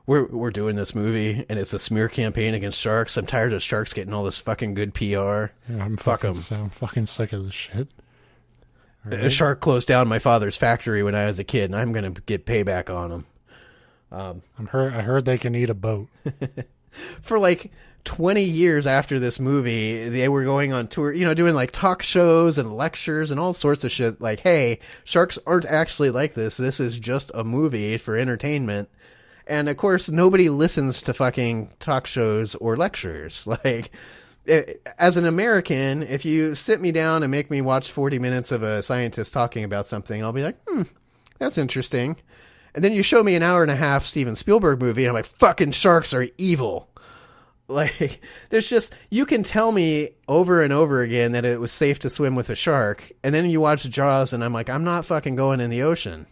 We're doing this movie, and it's a smear campaign against sharks. I'm tired of sharks getting all this fucking good PR. Yeah, I'm fucking sick of this shit. Right. A shark closed down my father's factory when I was a kid, and I'm going to get payback on him. I heard they can eat a boat. For like 20 years after this movie, they were going on tour, doing like talk shows and lectures and all sorts of shit. Like, hey, sharks aren't actually like this. This is just a movie for entertainment. And of course, nobody listens to fucking talk shows or lectures. Like, as an American, if you sit me down and make me watch 40 minutes of a scientist talking about something, I'll be like, that's interesting. And then you show me an hour and a half Steven Spielberg movie, and I'm like, fucking sharks are evil. Like, there's just, you can tell me over and over again that it was safe to swim with a shark, and then you watch Jaws, and I'm like, I'm not fucking going in the ocean.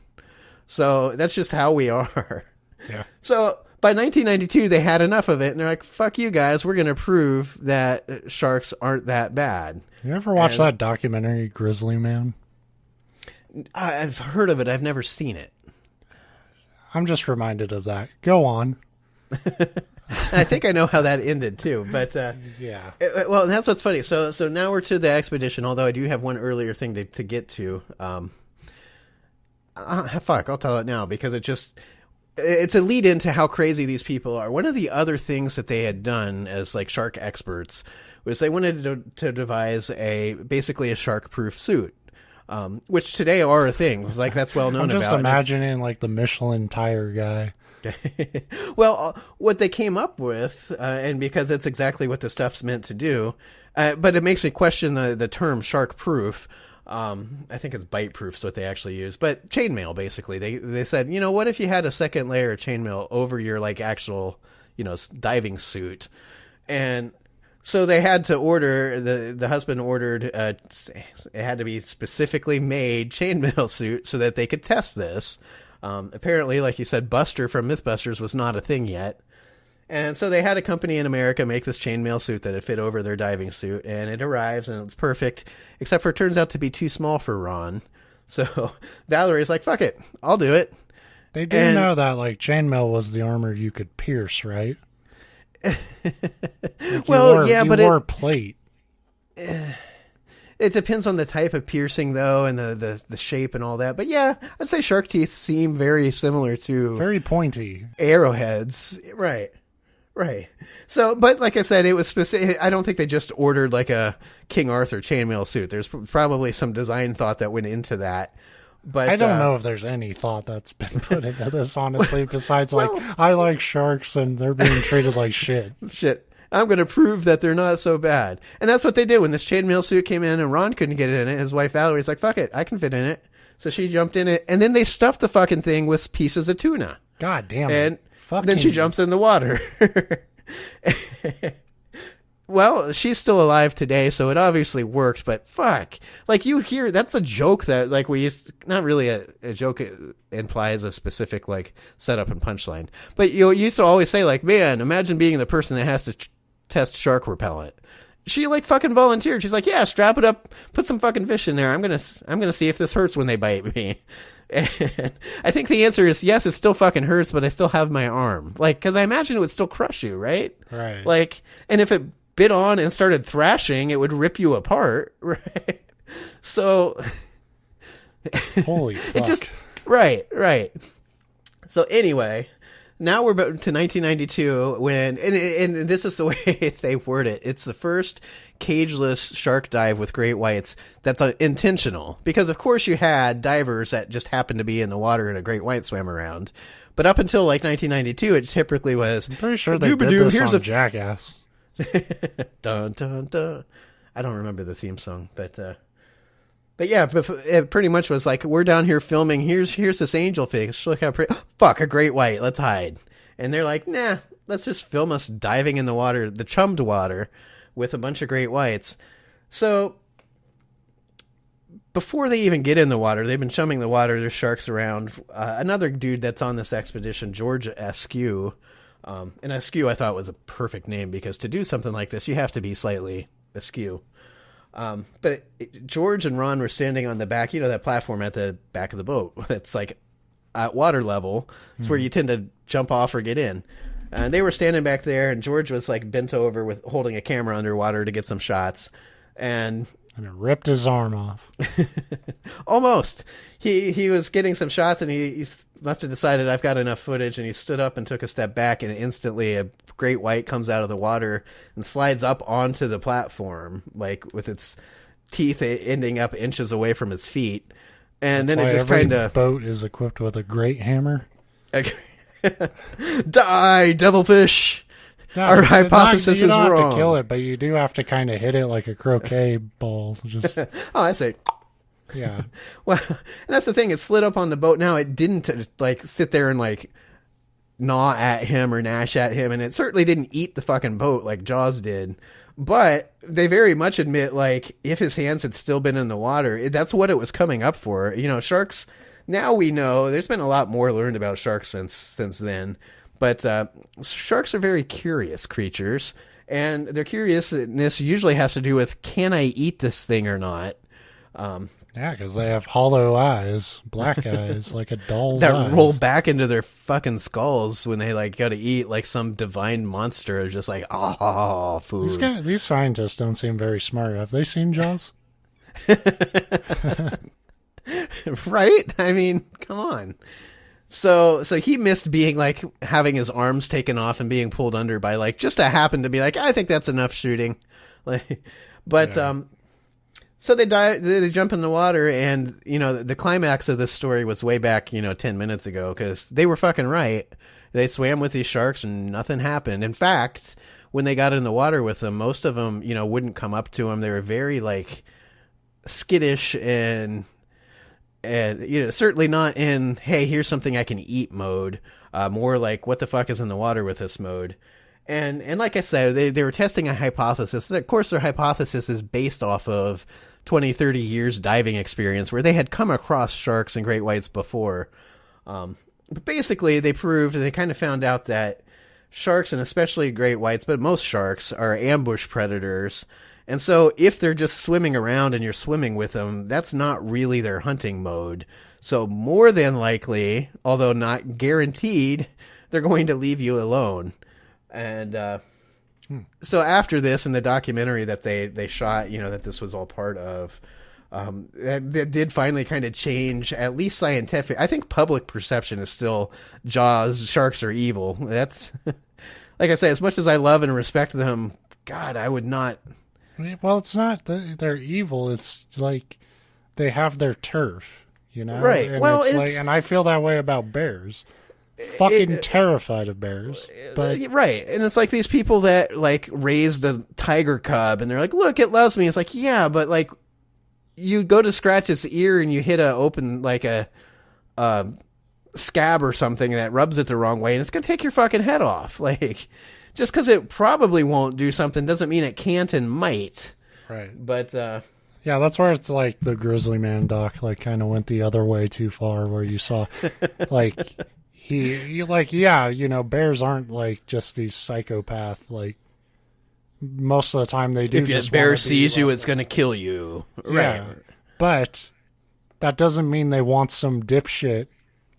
So that's just how we are. Yeah. So, by 1992, they had enough of it, and they're like, fuck you guys, we're going to prove that sharks aren't that bad. You ever watch that documentary, Grizzly Man? I've heard of it. I've never seen it. I'm just reminded of that. Go on. I think I know how that ended, too. But yeah. Well, that's what's funny. So now we're to the expedition, although I do have one earlier thing to get to. Fuck, I'll tell it now, because it's a lead into how crazy these people are. One of the other things that they had done as like shark experts was they wanted to devise basically a shark-proof suit, which today are a thing. It's like that's well known. I'm just imagining like the Michelin tire guy. Well, what they came up with, and because it's exactly what the stuff's meant to do, but it makes me question the term shark-proof. I think it's bite-proof is what they actually use, but chainmail, basically. They said, what if you had a second layer of chainmail over your like actual, diving suit? And so they had to order, the husband ordered, it had to be specifically made chainmail suit so that they could test this. Apparently, like you said, Buster from Mythbusters was not a thing yet. And so they had a company in America make this chainmail suit that it fit over their diving suit, and it arrives, and it's perfect, except for it turns out to be too small for Ron. So Valerie's like, fuck it, I'll do it. They do know that, like, chainmail was the armor you could pierce, right? Like but you wore plate. It depends on the type of piercing, though, and the shape and all that. But yeah, I'd say shark teeth seem very similar to... Very pointy. Arrowheads. Right. So, but like I said, it was specific. I don't think they just ordered like a King Arthur chainmail suit. There's probably some design thought that went into that. But I don't know if there's any thought that's been put into this, honestly, besides I like sharks and they're being treated like shit. I'm going to prove that they're not so bad. And that's what they did when this chainmail suit came in and Ron couldn't get in it. His wife Valerie's like, fuck it, I can fit in it. So she jumped in it, and then they stuffed the fucking thing with pieces of tuna. God damn it. And then she jumps in the water. Well, she's still alive today, so it obviously worked, but fuck. Like, you hear, that's a joke that, like, we used, not really a joke, it implies a specific, like, setup and punchline. But you used to always say, like, man, imagine being the person that has to test shark repellent. She, like, fucking volunteered. She's like, yeah, strap it up, put some fucking fish in there. I'm gonna see if this hurts when they bite me. And I think the answer is yes, it still fucking hurts, but I still have my arm. Like, because I imagine it would still crush you, right? Right. Like, and if it bit on and started thrashing, it would rip you apart, right? So, holy fuck. Right. So anyway, now we're to 1992 when, and this is the way they word it. It's the first cageless shark dive with great whites that's intentional, because of course you had divers that just happened to be in the water and a great white swam around, but up until like 1992 it typically was, I'm pretty sure they did this on Jackass. Dun dun dun. I don't remember the theme song, but yeah, it pretty much was like, we're down here filming, here's this angelfish, look how pretty, fuck, a great white, let's hide. And they're like, nah, let's just film us diving in the water, the chummed water, with a bunch of great whites. So before they even get in the water, they've been chumming the water, there's sharks around. Another dude that's on this expedition, George Askew, and Askew I thought was a perfect name, because to do something like this, you have to be slightly askew. But George and Ron were standing on the back, that platform at the back of the boat. It's like at water level. It's where you tend to jump off or get in. And they were standing back there, and George was like bent over with holding a camera underwater to get some shots. And it ripped his arm off. Almost. He was getting some shots, and he must have decided, I've got enough footage, and he stood up and took a step back, and instantly a great white comes out of the water and slides up onto the platform, like with its teeth ending up inches away from his feet. And That's then it just kind of... boat is equipped with a great hammer. Die, devilfish! No, our hypothesis is wrong. You don't have to kill it, but you do have to kind of hit it like a croquet ball. Just oh, I see. Yeah. Well, and that's the thing. It slid up on the boat. Now, it didn't like sit there and like gnaw at him or gnash at him, and it certainly didn't eat the fucking boat like Jaws did. But they very much admit, like, if his hands had still been in the water, that's what it was coming up for. Sharks. Now we know there's been a lot more learned about sharks since then. But sharks are very curious creatures, and their curiousness usually has to do with, can I eat this thing or not? Yeah, because they have hollow eyes, black eyes, like a doll's that eyes. roll back into their fucking skulls when they like go to eat, like some divine monster, just like, oh, food. These scientists don't seem very smart. Have they seen Jaws? Right? I mean, come on. So he missed being like having his arms taken off and being pulled under by like just to happen to be like, I think that's enough shooting. Like, but yeah. So they jump in the water, and you know the climax of this story was way back 10 minutes ago, because they were fucking right. They swam with these sharks and nothing happened. In fact, when they got in the water with them, most of them wouldn't come up to them. They were very like skittish and certainly not in, hey, here's something I can eat mode. More like, what the fuck is in the water with this mode. And like I said, they were testing a hypothesis. Of course, their hypothesis is based off of 20, 30 years diving experience where they had come across sharks and great whites before. But basically, they proved, and they kind of found out that sharks, and especially great whites, but most sharks, are ambush predators. And so if they're just swimming around and you're swimming with them, that's not really their hunting mode. So more than likely, although not guaranteed, they're going to leave you alone. And so after this, in the documentary that they shot, that this was all part of, that did finally kind of change, at least scientific. I think public perception is still Jaws, sharks are evil. That's, like I say, as much as I love and respect them, God, I would not. Well, it's not they're evil. It's like they have their turf, Right. And well, it's like, and I feel that way about bears. Fucking terrified of bears. But right. And it's like these people that like raised a tiger cub and they're like, look, it loves me. It's like, yeah, but like you go to scratch its ear and you hit a scab or something that rubs it the wrong way, and it's going to take your fucking head off. Like, just because it probably won't do something doesn't mean it can't and might. Right. But yeah, that's where it's like the Grizzly Man doc like kind of went the other way too far, where you saw like He like, yeah, bears aren't like just these psychopath, like most of the time they do. If a bear sees you, it's going to kill you. Yeah, right. But that doesn't mean they want some dipshit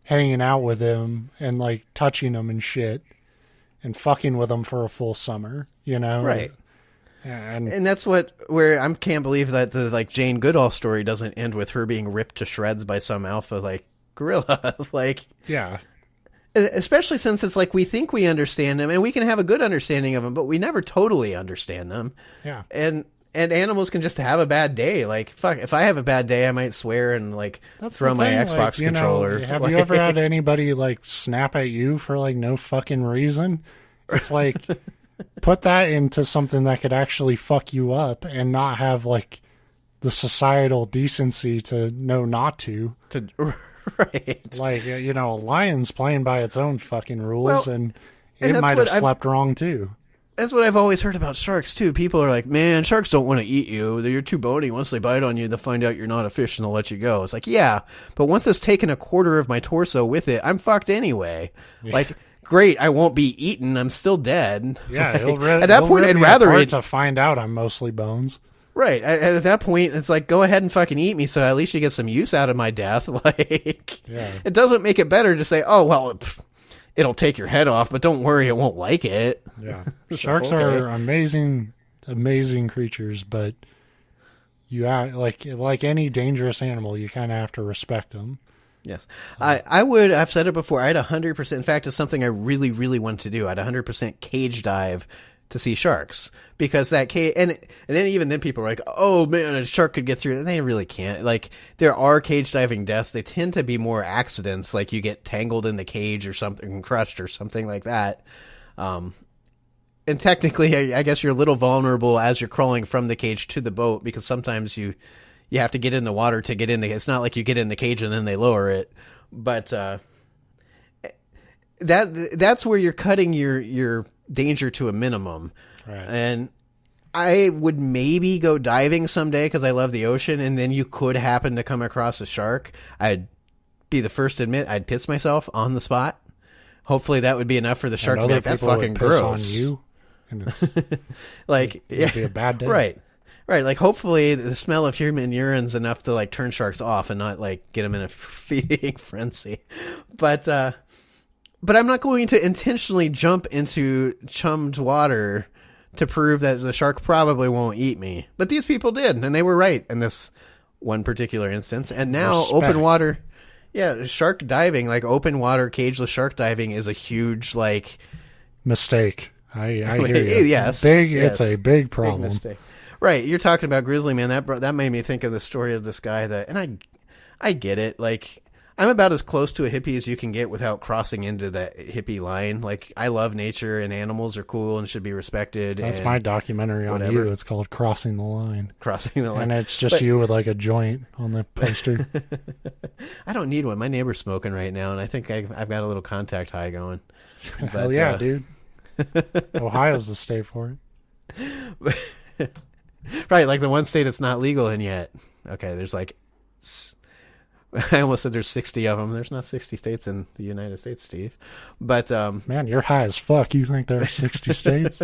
hanging out with him and like touching him and shit and fucking with him for a full summer, Right. And that's where I can't believe that the like Jane Goodall story doesn't end with her being ripped to shreds by some alpha like gorilla. Like, yeah. Especially since it's like we think we understand them, and we can have a good understanding of them, but we never totally understand them. Yeah. And animals can just have a bad day. Like, fuck, if I have a bad day, I might swear and like throw my Xbox controller. Have you ever had anybody like snap at you for like no fucking reason? It's like put that into something that could actually fuck you up and not have like the societal decency to know not to. Right. Like, a lion's playing by its own fucking rules, and it might have slept wrong, too. That's what I've always heard about sharks, too. People are like, man, sharks don't want to eat you. You're too bony. Once they bite on you, they'll find out you're not a fish and they'll let you go. It's like, yeah, but once it's taken a quarter of my torso with it, I'm fucked anyway. Yeah. Like, great, I won't be eaten. I'm still dead. Yeah, at that point, I'd rather to find out I'm mostly bones. Right. At that point, it's like, go ahead and fucking eat me so at least you get some use out of my death. Like, yeah. It doesn't make it better to say, oh, well, it'll take your head off, but don't worry, it won't like it. Yeah. Sharks are amazing, amazing creatures, but you have, like any dangerous animal, you kind of have to respect them. Yes. I've said it before, I'd 100%, in fact, it's something I really, really want to do. I'd 100% cage dive to see sharks, because that cage, and then even then people are like, oh man, a shark could get through it. They really can't. Like, there are cage diving deaths. They tend to be more accidents, like you get tangled in the cage or something, crushed or something like that. And technically, I guess you're a little vulnerable as you're crawling from the cage to the boat, because sometimes you have to get in the water to get in it's not like you get in the cage and then they lower it. But that's where you're cutting your danger to a minimum. Right. And I would maybe go diving someday because I love the ocean, and then you could happen to come across a shark. I'd be the first to admit I'd piss myself on the spot. hopefully that would be enough for the shark to be like, that's fucking piss gross. on you, and it's like, it'd be a bad day. Right. Like, hopefully the smell of human urine's enough to, like, turn sharks off and not, like, get them in a feeding frenzy. But I'm not going to intentionally jump into chummed water to prove that the shark probably won't eat me. But these people did, and they were right in this one particular instance. And now open water, shark diving, like open water cageless shark diving, is a huge, like, mistake. I hear you. Yes, it's a big problem. Big mistake. Right, you're talking about Grizzly Man. That made me think of the story of this guy and I get it. Like, I'm about as close to a hippie as you can get without crossing into that hippie line. Like, I love nature and animals are cool and should be respected. That's my documentary on you. It's called Crossing the Line. Crossing the Line. And it's just you with like a joint on the poster. I don't need one. My neighbor's smoking right now, and I think I've got a little contact high going. Hell yeah, dude. Ohio's the state for it. Right, like the one state it's not legal in yet. Okay, there's like... I almost said there's 60 of them. There's not 60 states in the United States, Steve. But man, you're high as fuck. You think there are 60 states?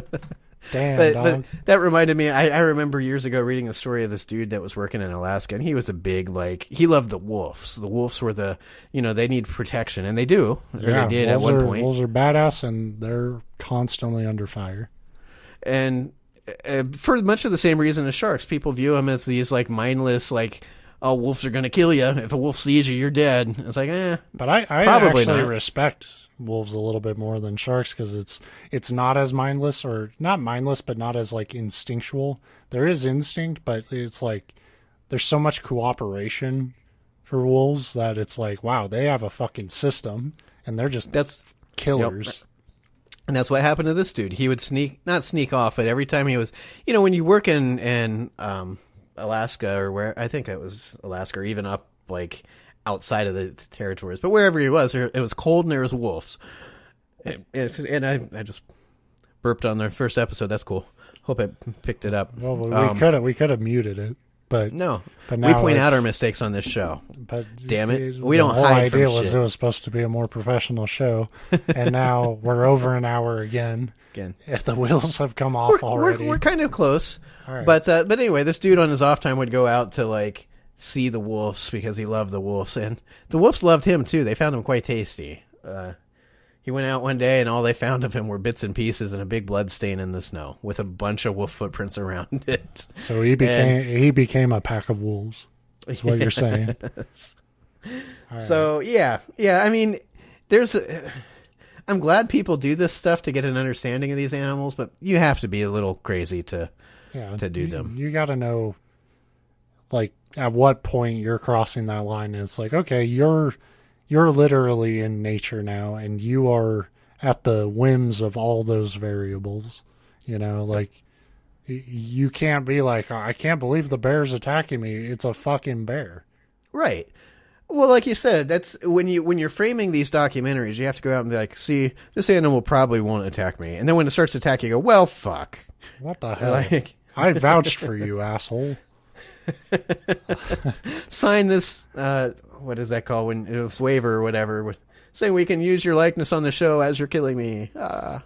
Damn, dog. But that reminded me. I remember years ago reading the story of this dude that was working in Alaska, and he was a big, like, he loved the wolves. The wolves were they need protection, and they do. Or they did at one point. Wolves are badass, and they're constantly under fire. And for much of the same reason as sharks, people view them as these, like, mindless, like, oh, wolves are going to kill you. If a wolf sees you, you're dead. It's like, But I probably actually not. respect wolves a little bit more than sharks because it's not as mindless, or not mindless, but not as, like, instinctual. There is instinct, but it's like there's so much cooperation for wolves that it's like, wow, they have a fucking system, and they're just killers. Yep. And that's what happened to this dude. He would not sneak off, but every time he was, when you work in Alaska, or where, I think it was Alaska, or even up, like, outside of the territories, but wherever he was, it was cold and there was wolves. And I just burped on their first episode. That's cool. Hope I picked it up. Well, we could have muted it, but no. But we point out our mistakes on this show. But damn it, we don't hide from shit. The whole idea was it was supposed to be a more professional show, and now we're over an hour again. If the wheels have come off already, we're kind of close. All right. But anyway, this dude on his off time would go out to, like, see the wolves because he loved the wolves, and the wolves loved him too. They found him quite tasty. He went out one day, and all they found of him were bits and pieces and a big blood stain in the snow with a bunch of wolf footprints around it. So he became a pack of wolves. Is what you're saying. Yes. Right. So yeah. I mean, I'm glad people do this stuff to get an understanding of these animals, but you have to be a little crazy to do them. You got to know, like, at what point you're crossing that line. And it's like, okay, you're literally in nature now, and you are at the whims of all those variables. Like, you can't be like, I can't believe the bear's attacking me. It's a fucking bear. Right. Well, like you said, that's when you're framing these documentaries, you have to go out and be like, see, this animal probably won't attack me. And then when it starts to attack, you go, well, fuck. What the hell? Like, I vouched for you, asshole. Sign this, what is that called? When it was waiver or whatever, saying we can use your likeness on the show as you're killing me. So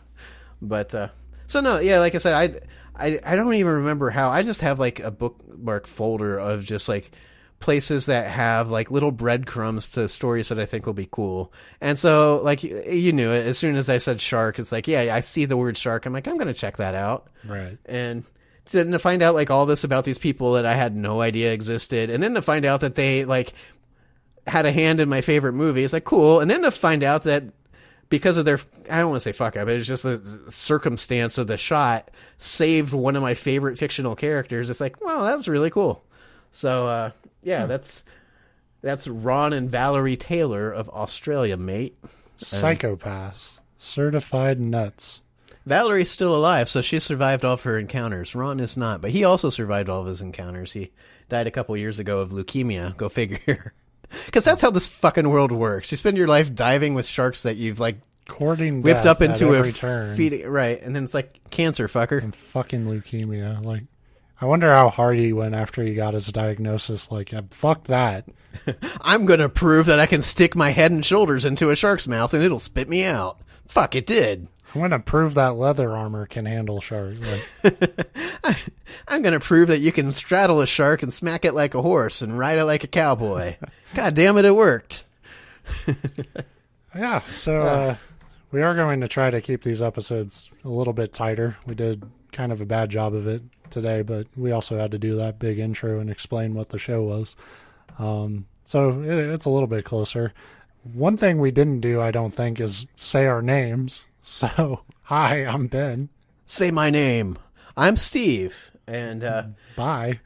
no, yeah, like I said, I don't even remember how. I just have, like, a bookmark folder of just, like, places that have, like, little breadcrumbs to stories that I think will be cool. And so, like, you knew it. As soon as I said shark, it's like, yeah, I see the word shark. I'm like, I'm going to check that out. Right. And to find out, like, all this about these people that I had no idea existed. And then to find out that they, like, had a hand in my favorite movie. It's like, cool. And then to find out that because of their, I don't want to say fuck up, it's just the circumstance of the shot saved one of my favorite fictional characters. It's like, wow, that was really cool. So, yeah, that's Ron and Valerie Taylor of Australia, mate. Psychopaths. Certified nuts. Valerie's still alive, so she survived all of her encounters. Ron is not, but he also survived all of his encounters. He died a couple years ago of leukemia. Go figure. Because that's how this fucking world works. You spend your life diving with sharks that you've, like, courting whipped up into a turn. feeding, right? And then it's like cancer, fucker. And fucking leukemia. Like, I wonder how hard he went after he got his diagnosis. Like, fuck that. I'm gonna prove that I can stick my head and shoulders into a shark's mouth and it'll spit me out. Fuck, it did. I'm going to prove that leather armor can handle sharks. Like, I'm going to prove that you can straddle a shark and smack it like a horse and ride it like a cowboy. God damn it worked. Yeah, so we are going to try to keep these episodes a little bit tighter. We did kind of a bad job of it today, but we also had to do that big intro and explain what the show was. So it's a little bit closer. One thing we didn't do, I don't think, is say our names. So, hi, I'm Ben. Say my name. I'm Steve. And bye.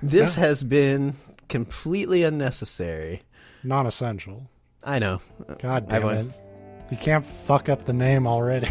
This has been completely unnecessary. Non-essential. I know. God damn it. You can't fuck up the name already.